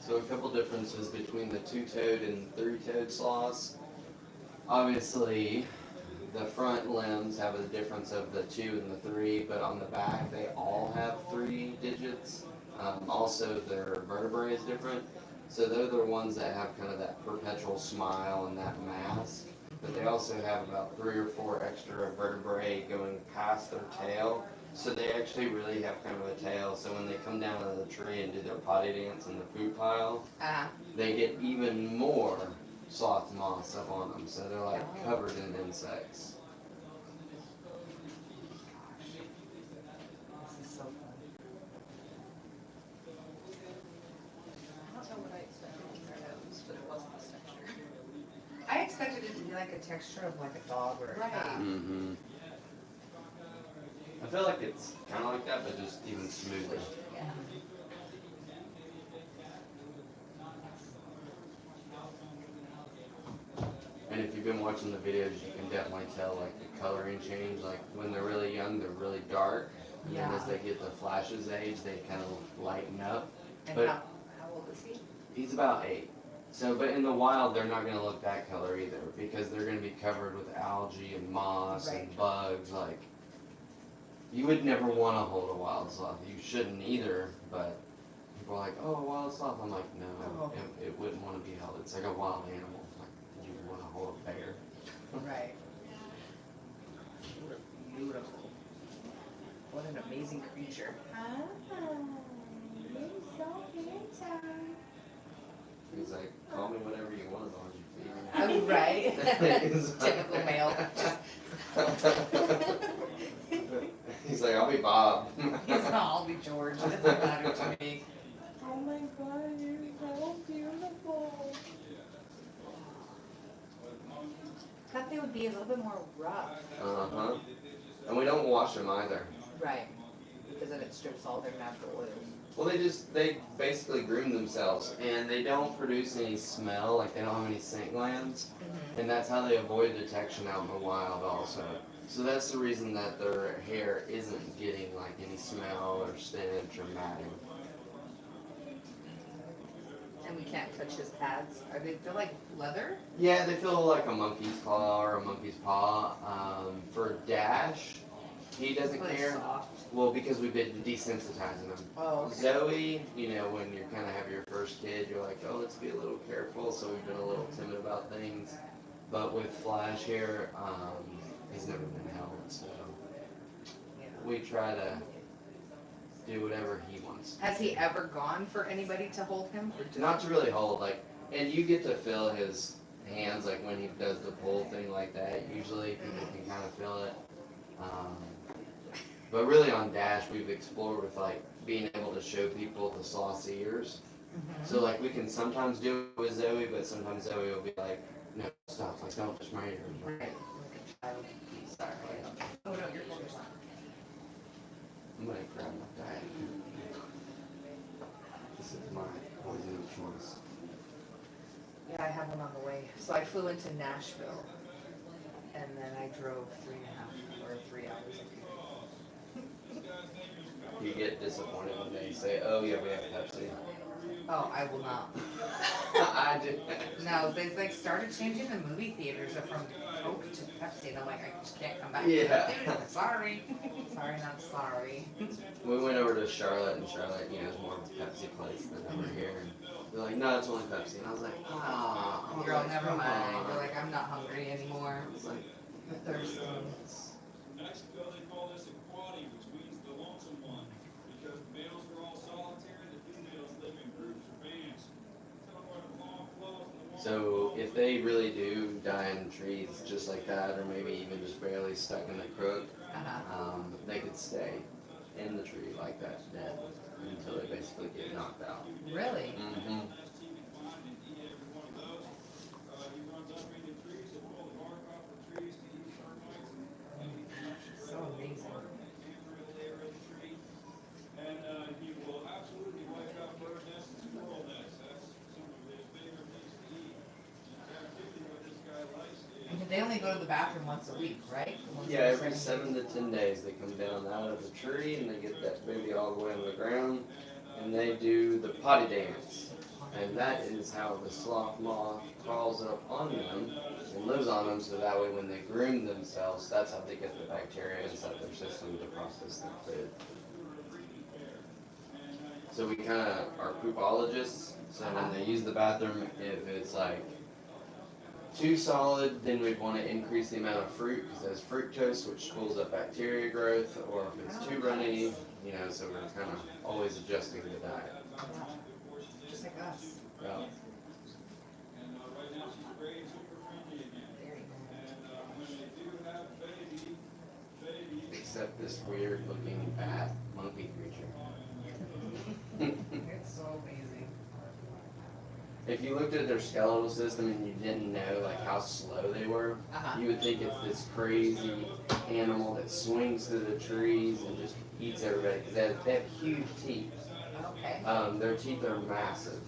So a couple differences between the 2-toed and 3-toed sloths. Obviously, the front limbs have a difference of the 2 and the 3, but on the back they all have 3 digits. Also, their vertebrae is different. So they're the ones that have kind of that perpetual smile and that mask. But they also have about 3 or 4 extra vertebrae going past their tail. So they actually really have kind of a tail. So when they come down out of the tree and do their potty dance in the food pile, they get even more sloth moths up on them. So they're like covered in insects. This is so fun. I don't know what I expected with their nose, but it wasn't this texture. I expected it to be like a texture of like a dog or a cat. Mm-hmm. I feel like it's kind of like that, but just even smoother. Yeah. And if you've been watching the videos, you can definitely tell like the coloring change. Like when they're really young, they're really dark. And then as they get the flashes age, they kind of lighten up. And But how old is he? he's about 8. So, but in the wild, they're not going to look that color either because they're going to be covered with algae and moss and bugs. Like, you would never want to hold a wild sloth. You shouldn't either, but people are like, oh, a wild sloth. I'm like, no, it wouldn't want to be held. It's like a wild animal. Like, you would want to hold a bear. Right. Beautiful. What an amazing creature. You're so handsome. He's like, call me whatever you want as long as you feed me. Oh, right. Typical male. He's like, I'll be Bob. He's not, I'll be George. It doesn't matter to me. Oh my god, you're so beautiful. I thought they would be a little bit more rough. Uh-huh. And we don't wash them either. Right. Because then it strips all their natural oils. Well, they basically groom themselves, and they don't produce any smell, like they don't have any scent glands, and that's how they avoid detection out in the wild also. So that's the reason that their hair isn't getting like any smell or stench or matting. And we can't touch his pads. Are they feel like leather? Yeah, they feel like a monkey's claw or a monkey's paw. For Dash, he doesn't Really care. soft. Well, because we've been desensitizing him. Oh, okay. Zoe, you know, when you kind of have your first kid, you're like, oh, let's be a little careful. So we've been a little timid about things. But with Flash here, he's never been held, so Yeah. we try to do whatever he wants. Has he ever gone for anybody to hold him? Or just Not to really hold, like, and you get to feel his hands, like when he does the pull thing like that. Usually people can kind of feel it. But really on Dash, we've explored with like being able to show people the Sloth's ears. So like we can sometimes do it with Zoe, but sometimes Zoe will be like, no, stop, like don't touch my ears. Right. Like a child. Sorry. Oh no, you're fine. I'm gonna grab my diet. This is my poison of choice. Yeah, I have one on the way. So I flew into Nashville, and then I drove 3.5 or 3 hours. You get disappointed when they say, oh yeah, we have Pepsi. Oh, I will not. I do. No, they like started changing the movie theaters from Coke to Pepsi, and I'm like, I just can't come back. Yeah. Dude, sorry. Sorry, not sorry. We went over to Charlotte, and Charlotte, you know, is more of a Pepsi place than over here. They're like, no, it's only Pepsi. And I was like, ah. I was Girl, like, never come mind. on. You're like, I'm not hungry anymore. It's like, I'm thirsty. Mexico, they call this a quaddy, which means the lonesome one, because the males are all solitary, the females live in groups or bands. so if they really do die in trees just like that, or maybe even just barely stuck in the crook, they could stay in the tree like that, dead, until they basically get knocked out. Really? Mm-hmm. So amazing. And he will absolutely wipe out bird nests and squirrel nests. That's some of his favorite things to eat. In captivity, what this guy likes is... And they only go to the bathroom once a week, right? Once Yeah, every 7 to 10 days they come down out of the tree and they get that baby all the way on the ground and they do the potty dance. And that is how the sloth moth crawls up on them and lives on them, so that way when they groom themselves, that's how they get the bacteria inside their system to process their food. So we kind of are poopologists, so when they use the bathroom, if it's like too solid, then we'd want to increase the amount of fruit because there's fructose, which pulls up bacteria growth, or if it's too runny, you know, so we're kind of always adjusting the diet. Just like us. Yeah. And right now she's great, super friendly again. And when they do have babies, Except this weird looking bat monkey creature. It's so amazing. If you looked at their skeletal system and you didn't know like how slow they were, you would think it's this crazy animal that swings through the trees and just eats everybody. Because they have huge teeth. Okay. Their teeth are massive.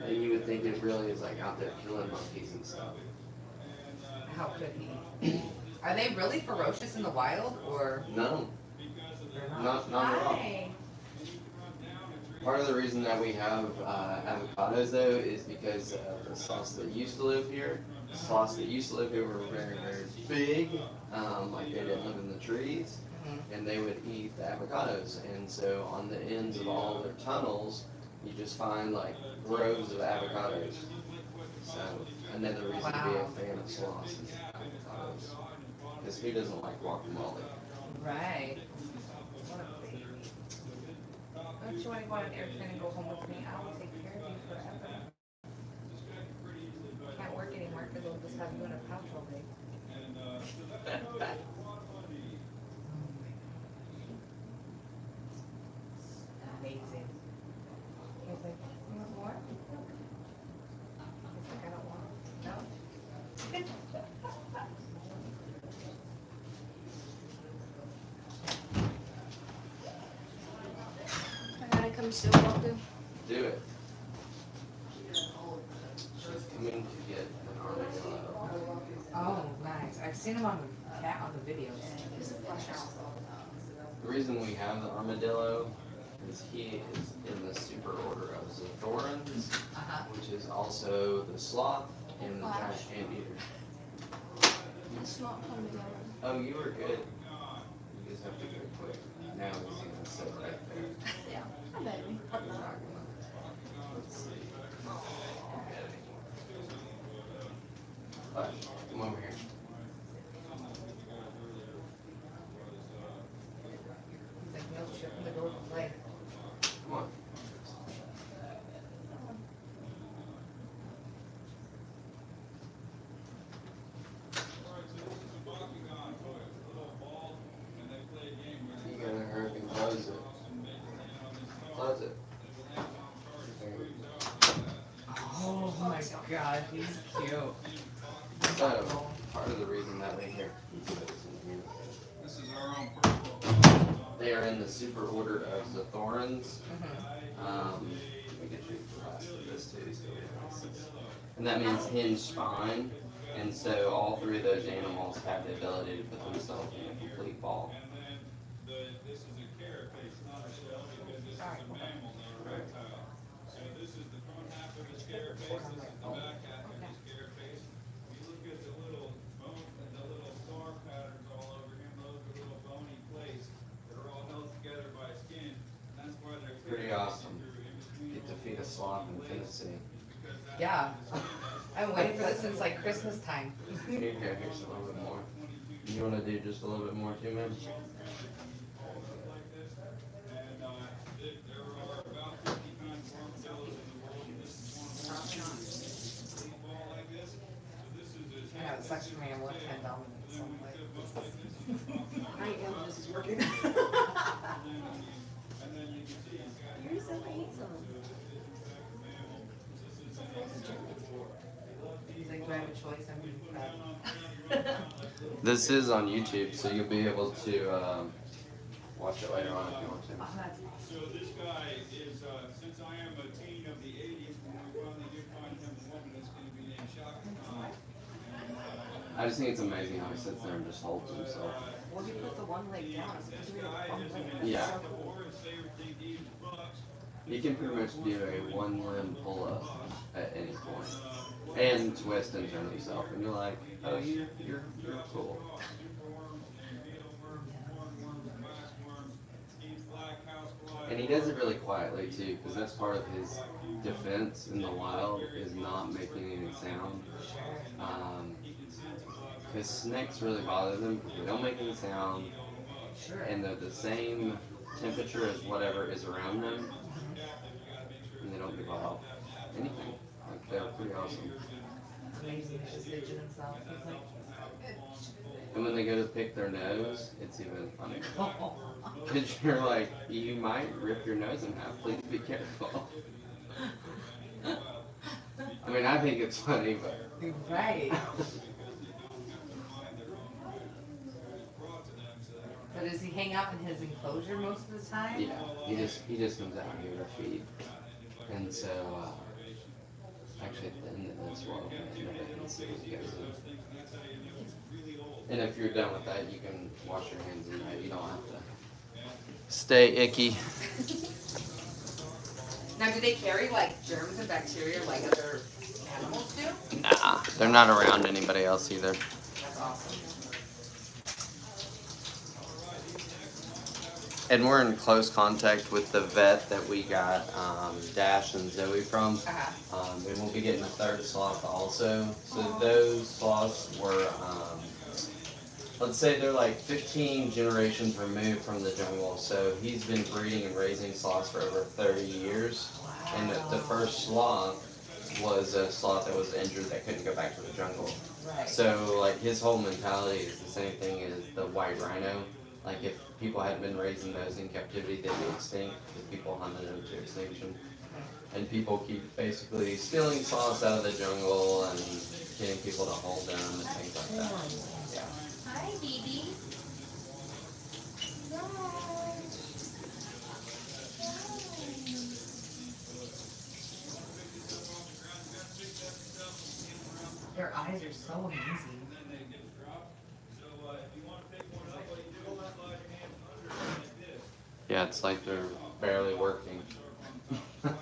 And you would think it really is like out there killing monkeys and stuff. How could he? Are they really ferocious in the wild, or? No. They're Not at all. Hi. Part of the reason that we have avocados though is because the sloths that used to live here, were very, very big, like they didn't live in the trees, and they would eat the avocados. And so on the ends of all their tunnels, you just find like groves of avocados. So another reason to be a fan of sloths is avocados. Because who doesn't like guacamole? Right. What a baby. Don't you want to go on an airplane and go home with me? I will take care of you forever. Can't work anymore because we'll just have you in a pouch all day. Amazing. He's like, you want more? He's like, I don't want it. No? I gotta come still walking. Do it. She's coming to get an armadillo. Oh, nice. I've seen him on the cat on the videos. It's a flush out. The reason we have the armadillo is he is in the super order of Sloths, which is also the sloth and the giant anteater. It's not coming down. Oh, you were good. You just have to go quick. Now he's gonna sit right there. Yeah, I bet me. He's not gonna. Let's see. Hush, come over here. He's like, no, shut the door to play. Come on. You gotta hurry and close it. Close it. There you go. Oh my god, he's cute. So, part of the reason that they here. This is our own personal. They are in the super order of Sloths. We get you the last of this too, so we have this. And that means hinged spine. And so all three of those animals have the ability to put themselves in a complete ball. This is a carapace, not a shell, because this is a mammal, not a reptile. So this is the front half of the carapace, this is the back half of the carapace. You look at the little bone, the little scar patterns all over him, those are little bony plates that are all held together by skin. And that's why they're Pretty awesome. Get to feed a sloth in Tennessee. Yeah. I've been waiting for this since like Christmas time. Here, here's a little bit more. You want to do just a little bit more too, man? And there are about 50 kinds of armadillos in the world, and this is one of them. Ball like this. So this is a Yeah, it sucks for me. I'm left-hand dominant, so I'm like, I am just as working. and then you can see it's got You're so handsome. he's like, do I have a choice? I'm really proud. This is on YouTube, so you'll be able to watch it later on if you want to. Oh, that's So this guy is, since I am a teen of the 80s, when we finally do find him a woman, it's going to be named Shaka Khan. I just think it's amazing how he sits there and just holds himself. Well, you put the one leg down. It's supposed to be like one leg. Yeah. The Warren's favorite thing to eat is bucks. You can pretty much do a one limb pull up at any point. And twist and turn himself. And you're like, oh, you're cool. And he does it really quietly too, because that's part of his defense in the wild, is not making any sound. Because snakes really bother them because they don't make any sound, and they're the same temperature as whatever is around them, and they don't give off anything. Like, they're pretty awesome. It's amazing. He's just fidgeting himself. He's like, And when they go to pick their nose, it's even funny. Because you're like, you might rip your nose in half. Please be careful. I mean, I think it's funny, but. right. So does he hang out in his enclosure most of the time? Yeah, he just comes out here to feed. And so, actually at the end of this world, nobody can see what he goes in. And if you're done with that, you can wash your hands in that. You don't have to stay icky. Now, do they carry like germs and bacteria like other animals do? Nah, they're not around anybody else either. That's awesome. And we're in close contact with the vet that we got Dash and Zoe from. And we'll be getting a third sloth also. So those sloths were, let's say they're like 15 generations removed from the jungle. So he's been breeding and raising sloths for over 30 years. Wow. And the first sloth was a sloth that was injured that couldn't go back to the jungle. Right. So like his whole mentality is the same thing as the white rhino. Like if people hadn't been raising those in captivity, they'd be extinct because people hunted them to extinction. And people keep basically stealing sloths out of the jungle and getting people to hold them and things like that. Yeah. Hi, baby. Their eyes are so amazing. Yeah, it's like they're barely working. Alright,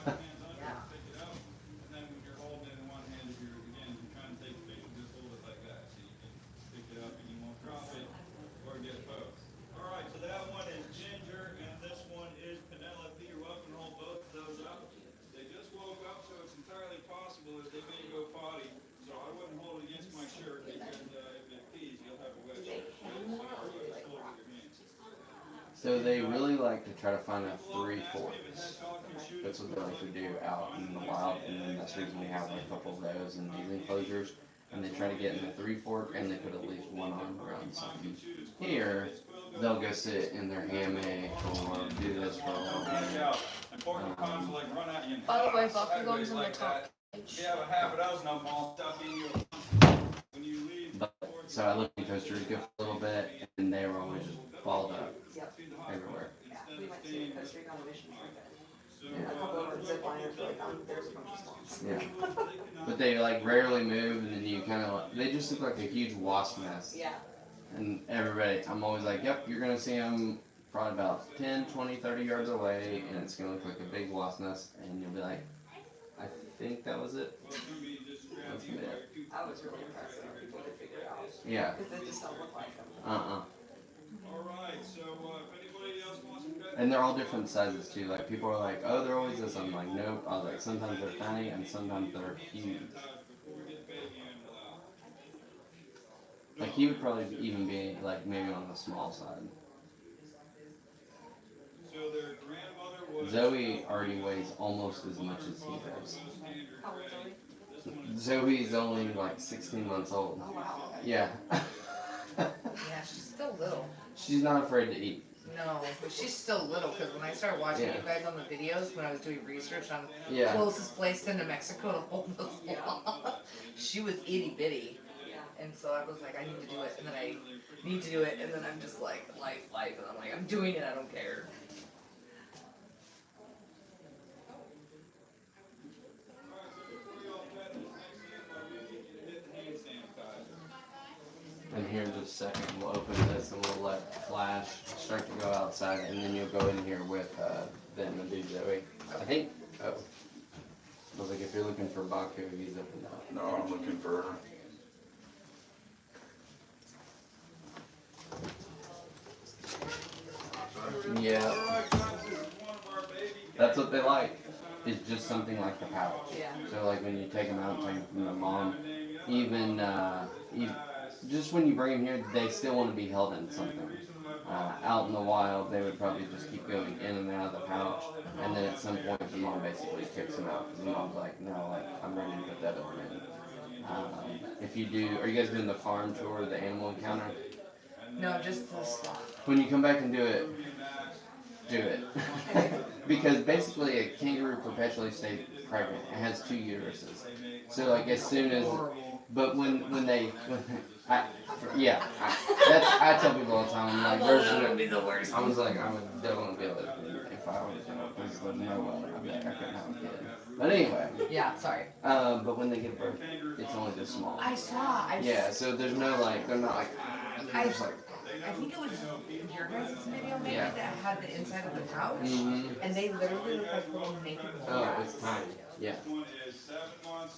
so that one is Ginger and this one is Penelope. You're welcome to hold both of those up. They just woke up, so it's entirely possible that they may go potty. So I wouldn't hold it against my shirt because if it pees, you'll have a wet shirt. So they really like to try to find a 3/4. That's what they like to do out in the wild, and then that's the reason we have like a couple of those in these enclosures. And they try to get in the 3/4, and they put at least one arm around something. Here, they'll go sit in their hammock or do this for a little bit. By the way, Buck, you're going to the top page. You have a half a dozen of them all stuck in you. When you leave. But, so I lived in Costa Rica for a little bit, and they were always just balled up everywhere. Yeah, we went to Costa Rica on a mission trip. And a couple of our zip liners were like, there's a bunch of sloths. Yeah. But they like rarely move, and then you kind of like, they just look like a huge wasp nest. Yeah. And everybody, I'm always like, yep, you're going to see them probably about 10, 20, 30 yards away, and it's going to look like a big wasp nest, and you'll be like, I think that was it. That's it. I was really impressed when people could figure it out. Yeah. Because they just don't look like them. Alright, so if anybody else wants to cut And they're all different sizes too. Like people are like, oh, they're always this. I'm like, nope. I was like, sometimes they're tiny and sometimes they're huge. Like he would probably even be like maybe on the small side. So their grandmother was. Zoe already weighs almost as much as he does. How old are we? Zoe's only like 16 months old. Oh, wow. Yeah. Yeah, she's still little. She's not afraid to eat. No, but she's still little because when I started watching Yeah. you guys on the videos when I was doing research on Yeah. closest place into Mexico to hold the sloth, she was itty bitty. And so I was like, I need to do it, and then I need to do it, and then I'm just like, life, and I'm like, I'm doing it, I don't care. And here in just a second, we'll open this and we'll let Flash start to go outside, and then you'll go in here with them and do Zoe. I think, oh. I was like, if you're looking for Baku, he's opened up. No, I'm looking for her. Yeah. That's what they like. It's just something like the pouch. Yeah. So like when you take them out, take them from the mom, even just when you bring them here, they still want to be held in something. Out in the wild, they would probably just keep going in and out of the pouch, and then at some point the mom basically kicks them out because the mom's like, no, like I'm ready to put that other in. If you do, are you guys doing the farm tour, the animal encounter? No, just the sloth. When you come back and do it, do it. Because basically a kangaroo perpetually stays pregnant. It has 2 uteruses. So like as soon as, but when I tell people all the time, I'm like, That would be the worst. I was like, I would definitely be able to, if I was, because there's no way I couldn't have a kid. But anyway. Yeah, sorry. But when they give birth, it's only this small. I saw. Yeah, so there's no like, they're not like, they're just like. I think it was your guys' video maybe that had the inside of the pouch, Mm-hmm. and they literally look like little naked Oh, moths. it's tiny. Yeah.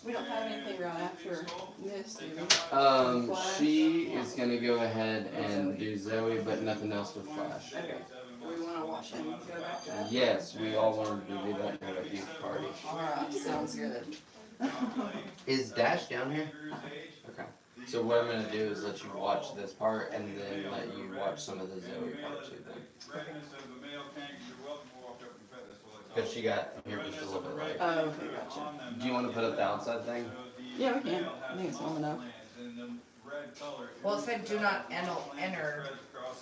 We don't have anything right after this, do we? She is gonna go ahead and do Zoe, but nothing else with Flash. Okay. Do we wanna watch him go back to that? Yes, we all wanted to do that and have a huge party. Alright, sounds good. Is Dash down here? Okay. So what I'm gonna do is let you watch this part and then let you watch some of the Zoe part too then. Because she got here just a little bit late. Oh, okay, gotcha. Do you want to put up the outside thing? Yeah, we can. I think it's long enough. Well, it said do not enter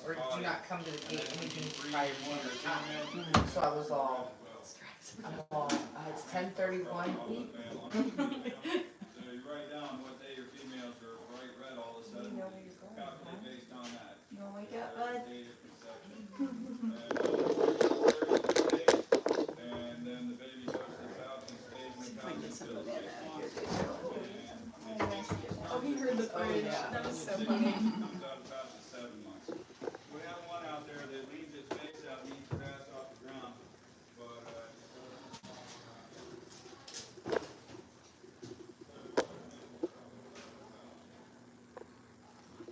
or do not come to the gate anything prior to your time. So I was all, it's 10:31. So you write down what day your females are bright red all of a sudden. Calculate based on that. You wanna wake up, bud? And then the baby goes to the pouch and stays in See the if I can pouch get some of until that it's out of here. Oh, he heard the fridge. yeah. That was so funny. comes out of the pouch at 7 months. We have one out there that leaves its face out and eats grass off the ground. But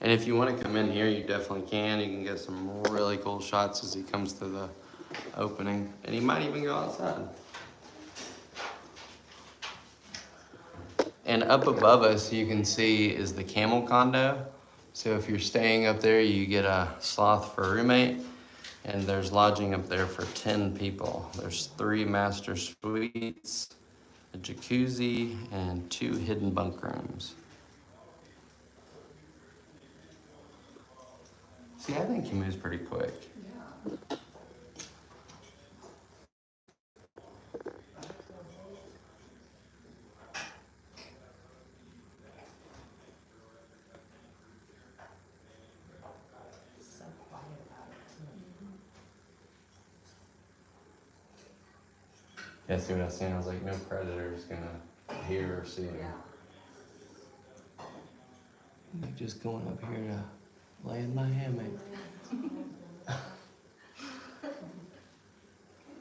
And if you want to come in here, you definitely can. You can get some really cool shots as he comes through the opening. And he might even go outside. And up above us, you can see is the camel condo. So if you're staying up there, you get a sloth for a roommate. And there's lodging up there for 10 people. There's 3 master suites, a jacuzzi, and 2 hidden bunk rooms. See, I think he moves pretty quick. So quiet about it. Yeah, see what I was saying? I was like, no predator is gonna hear or see him. I'm just going up here to lay in my hammock.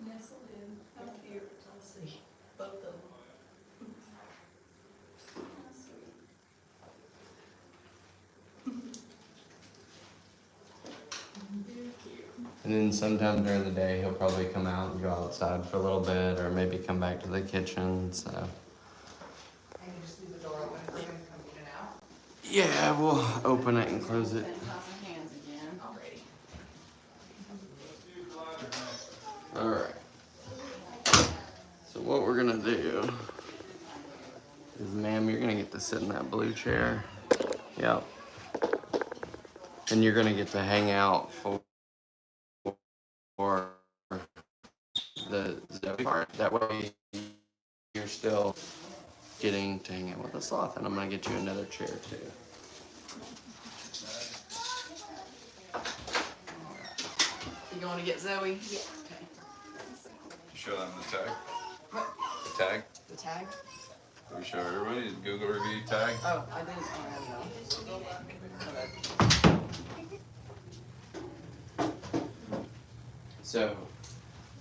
Nestled in. How cute. Let's see, both of them. And then sometime during the day he'll probably come out and go outside for a little bit, or maybe come back to the kitchen. So And you just leave the door open for him to come in and out. yeah, we'll open it and close it. Sanitizing hands again. Alrighty. All right. So what we're gonna do is, ma'am, you're gonna get to sit in that blue chair. Yep. And you're gonna get to hang out for the Zoe part. That way you're still getting to hang out with the sloth, and I'm gonna get you another chair too. You going to get Zoe? Yeah. Okay. Show them the tag. What? The tag. The tag? Can we show everybody the Google review tag? Oh, I didn't. Oh, I don't know. So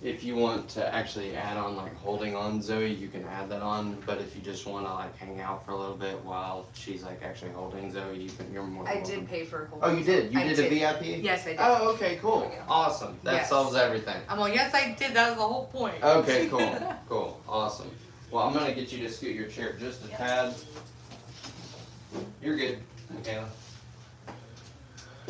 if you want to actually add on like holding on Zoe, you can add that on. But if you just want to like hang out for a little bit while she's like actually holding Zoe, you can. You're more than I welcome. did pay for a whole. Oh, you did? You I did a VIP? Yes, I did. Oh, okay, cool. Awesome. That Yes. solves everything. I'm like, yes, I did. That was the whole point. Okay, cool. Cool. Awesome. Well, I'm gonna get you to scoot your chair just a tad. You're good, Michaela.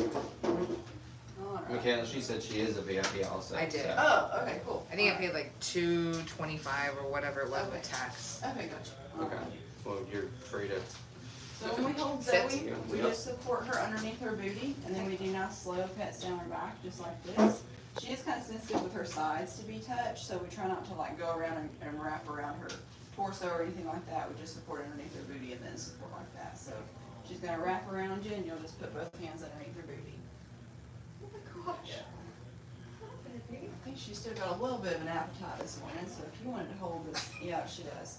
Alright. Michaela, she said she is a VIP also. I did. so- Oh, okay, cool. I think I paid like $225 or whatever it was with tax. Okay, gotcha. Okay. Well, you're free to. So when we hold Sit. Zoe, we Yep. just support her underneath her booty, and then we do nice slow pets down her back, just like this. She is kind of sensitive with her sides to be touched, so we try not to like go around and wrap around her torso or anything like that. We just support underneath her booty and then support like that. So she's gonna wrap around you, and you'll just put both hands underneath her booty. Oh my gosh. Yeah. I think she's still got a little bit of an appetite this morning, so if you wanted to hold this, yeah, she does.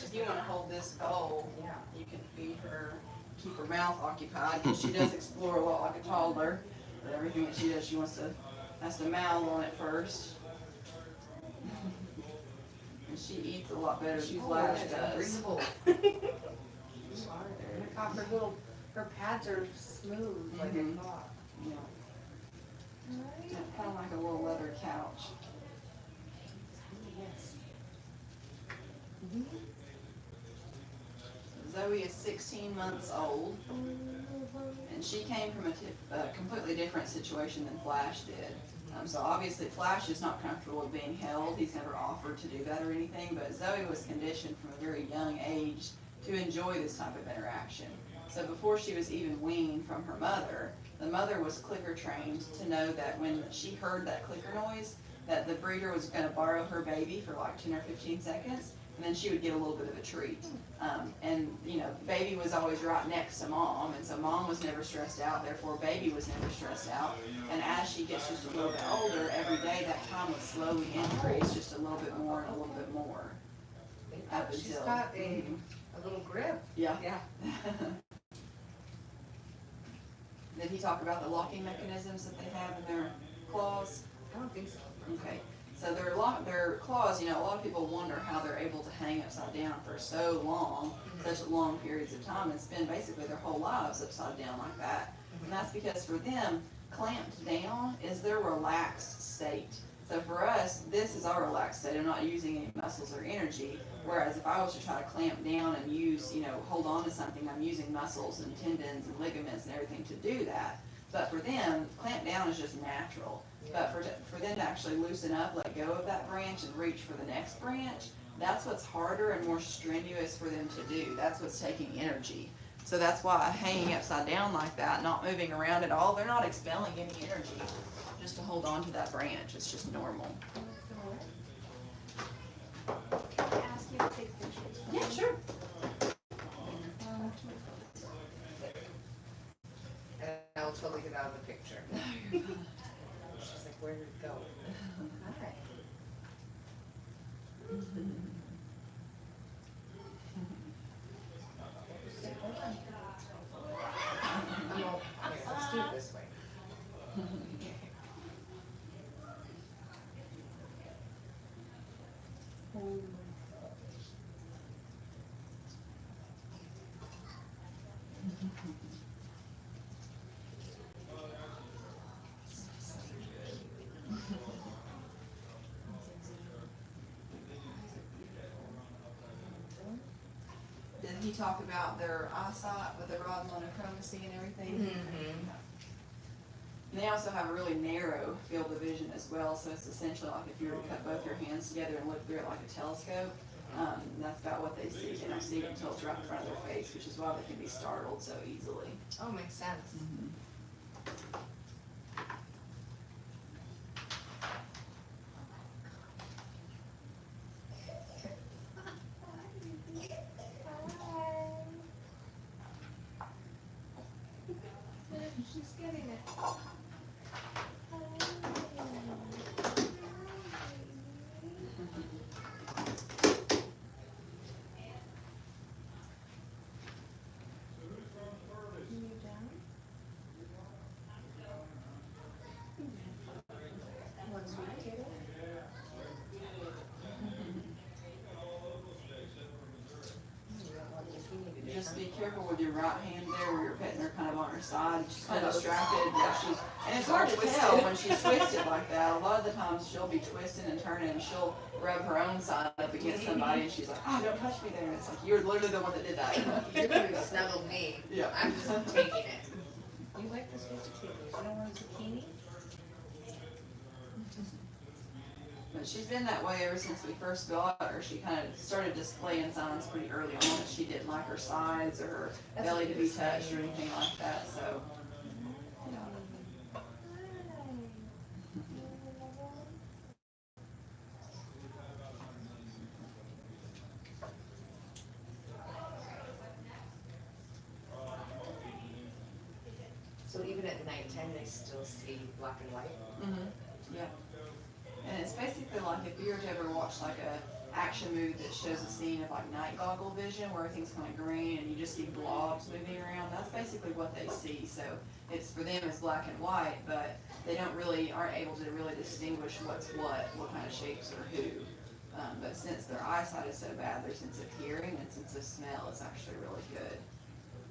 If you want to hold this bowl, Yeah. you can feed her, keep her mouth occupied, because she does explore a lot like a toddler. But everything that she does, she has to mouth on it first. And she eats a lot better than Flash does. God, her pads are smooth like Mhm. I thought. Yeah. Kind of like a little leather couch. Yes. Zoe is 16 months old, and she came from a completely different situation than Flash did. So obviously Flash is not comfortable with being held. He's never offered to do that or anything, but Zoe was conditioned from a very young age to enjoy this type of interaction. So before she was even weaned from her mother, the mother was clicker trained to know that when she heard that clicker noise, that the breeder was going to borrow her baby for like 10 or 15 seconds, and then she would get a little bit of a treat. And you know, baby was always right next to mom, and so mom was never stressed out, therefore baby was never stressed out. And as she gets just a little bit older, every day that time would slowly increase just a little bit more and a little bit more. Up She's until, got a little grip. yeah. Yeah. Did he talk about the locking mechanisms that they have in their claws? I don't think so. Okay, so their claws, you know, a lot of people wonder how they're able to hang upside down for so long, such long periods of time, and spend basically their whole lives upside down like that. And that's because for them, clamped down is their relaxed state. So for us, this is our relaxed state. I'm not using any muscles or energy. Whereas if I was to try to clamp down and use, you know, hold on to something, I'm using muscles and tendons and ligaments and everything to do that. But for them, clamp down is just natural. But for them to actually loosen up, let go of that branch and reach for the next branch, that's what's harder and more strenuous for them to do. That's what's taking energy. So that's why hanging upside down like that, not moving around at all, they're not expelling any energy just to hold on to that branch. It's just normal. Can I ask you to take pictures? Yeah, sure. And I'll totally get out of the picture. She's like, where did it go? Alright. Let's do it this way. he talked about their eyesight with the rod monochromacy and everything. Mm-hmm. And they also have a really narrow field of vision as well, so it's essentially like if you were to cut both your hands together and look through it like a telescope, that's about what they see. They don't see it until it's right in front of their face, which is why they can be startled so easily. Oh, makes sense. She's getting it. Just be careful with your right hand there where you're petting her kind of on her side. She's kind of distracted. And it's hard to tell when she's twisted like that. A lot of the times she'll be twisting and turning and she'll rub her own side up against somebody and she's like, oh, don't touch me there. And it's like, you're literally the one that did that. You're gonna snuggle me. Yeah. I'm just taking it. You like this with potatoes? You don't want a zucchini? But she's been that way ever since we first got her. She kind of started displaying signs pretty early on that she didn't like her sides or her belly to be touched or anything like that, so. So even at nighttime, they still see black and white? Yeah. And it's basically like if you were to ever watch like a action movie that shows a scene of like night goggle vision where everything's kind of green and you just see blobs moving around, that's basically what they see. So it's for them it's black and white, but they aren't able to really distinguish what's what kind of shapes are who. But since their eyesight is so bad, their sense of hearing and sense of smell is actually really good.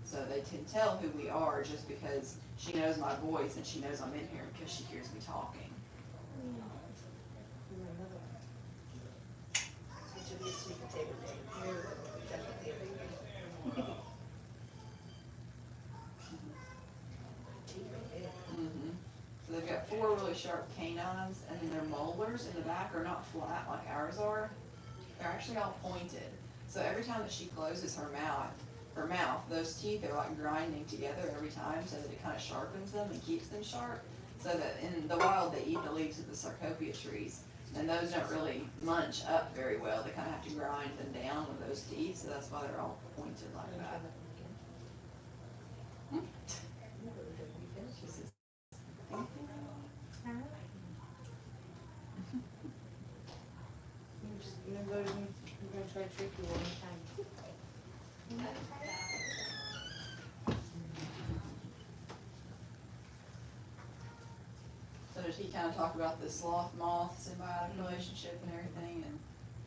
So they can tell who we are just because she knows my voice and she knows I'm in here because she hears me talking. Which would be a sweet potato day. You're definitely a baby. So they've got 4 really sharp canines, and then their molars in the back are not flat like ours are. They're actually all pointed. So every time that she closes her mouth, those teeth are like grinding together every time so that it kind of sharpens them and keeps them sharp. So that in the wild they eat the leaves of the sarcopia trees, and those don't really munch up very well. They kind of have to grind them down with those teeth, so that's why they're all pointed like that. I'm gonna try to trick you one more time. So did he kind of talk about the sloth moth symbiotic relationship and everything, and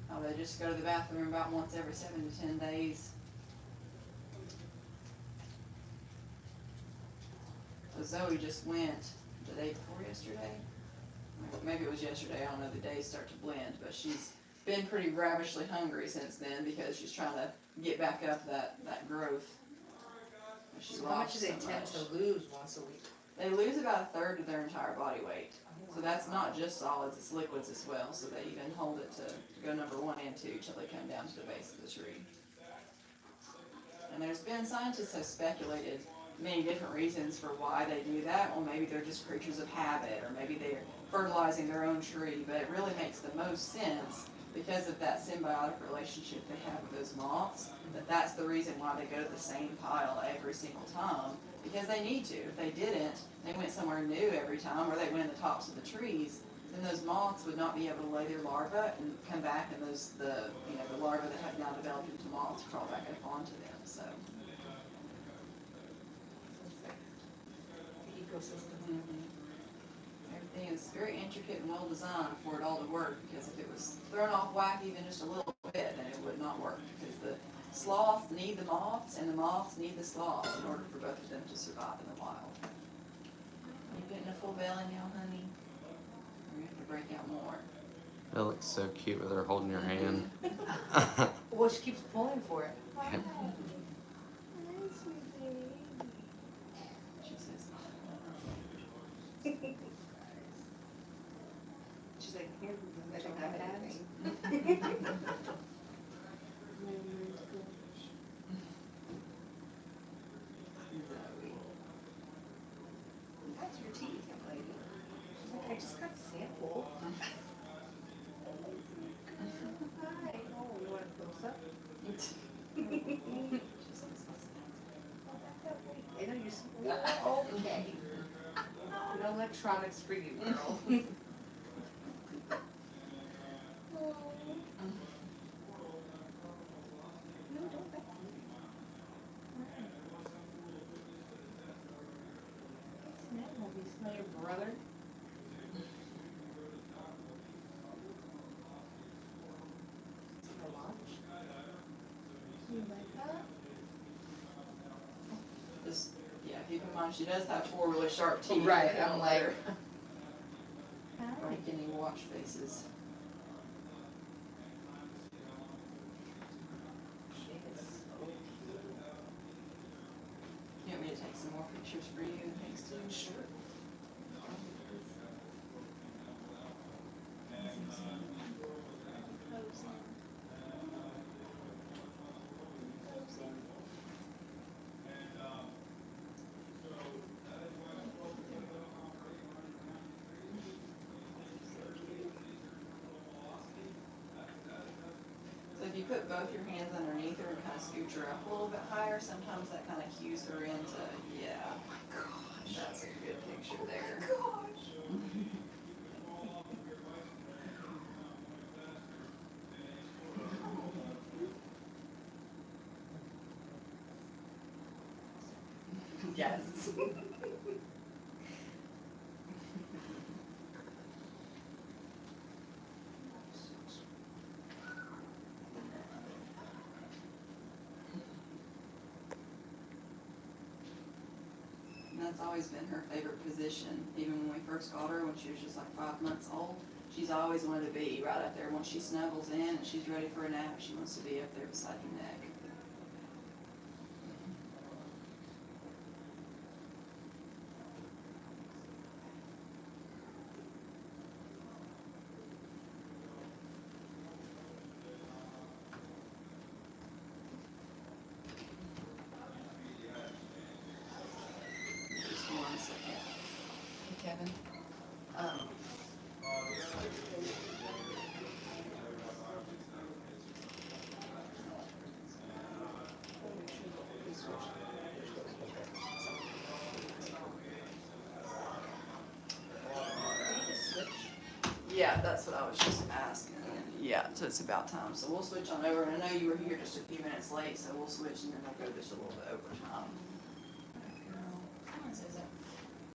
how they just go to the bathroom about once every 7 to 10 days? So Zoe just went the day before yesterday. Maybe it was yesterday, I don't know, the days start to blend, but she's been pretty ravishly hungry since then because she's trying to get back up that growth. So how much do they tend to lose once a week? They lose about 1/3 of their entire body weight. So that's not just solids, it's liquids as well. So they even hold it to go number 1 and 2 till they come down to the base of the tree. And there's been scientists have speculated many different reasons for why they do that. Well, maybe they're just creatures of habit, or maybe they're fertilizing their own tree, but it really makes the most sense because of that symbiotic relationship they have with those moths, that's the reason why they go to the same pile every single time, because they need to. If they didn't, they went somewhere new every time, or they went in the tops of the trees, then those moths would not be able to lay their larvae and come back, and the larvae that have now developed into moths crawl back up onto them, so. The ecosystem. Everything is very intricate and well designed for it all to work, because if it was thrown off whack even just a little bit, then it would not work, because the sloths need the moths and the moths need the sloths in order for both of them to survive in the wild. Are you getting a full belly now, honey? Or you have to break out more? It looks so cute with her holding your hand. Well, she keeps pulling for it. Yeah. She's like, here, I don't have anything. That's your teeth, young lady. She's like, I just got a sample. Hi. Oh, you want a close up? I know you're okay. No electronics for you, girl. No, don't bite me. Smell me, smell your brother. You like that? Just, yeah, keep in mind, she does have 4 really sharp teeth. Right, They I'm don't like- let her make any watch faces. She is so cute. You want me to take some more pictures for you and things too? Sure. So if you put both your hands underneath her and kind of scoot her up a little bit higher, sometimes that kind of cues her into, yeah. Oh my gosh. That's a good picture there. Oh my gosh. Yes. And that's always been her favorite position, even when we first got her, when she was just like 5 months old. She's always wanted to be right up there. Once she snuggles in and she's ready for a nap, she wants to be up there beside your neck. Just 1 second. Hey, Kevin. Yeah, that's what I was just asking. Yeah, so it's about time. So we'll switch on over. And I know you were here just a few minutes late, so we'll switch and then we'll go just a little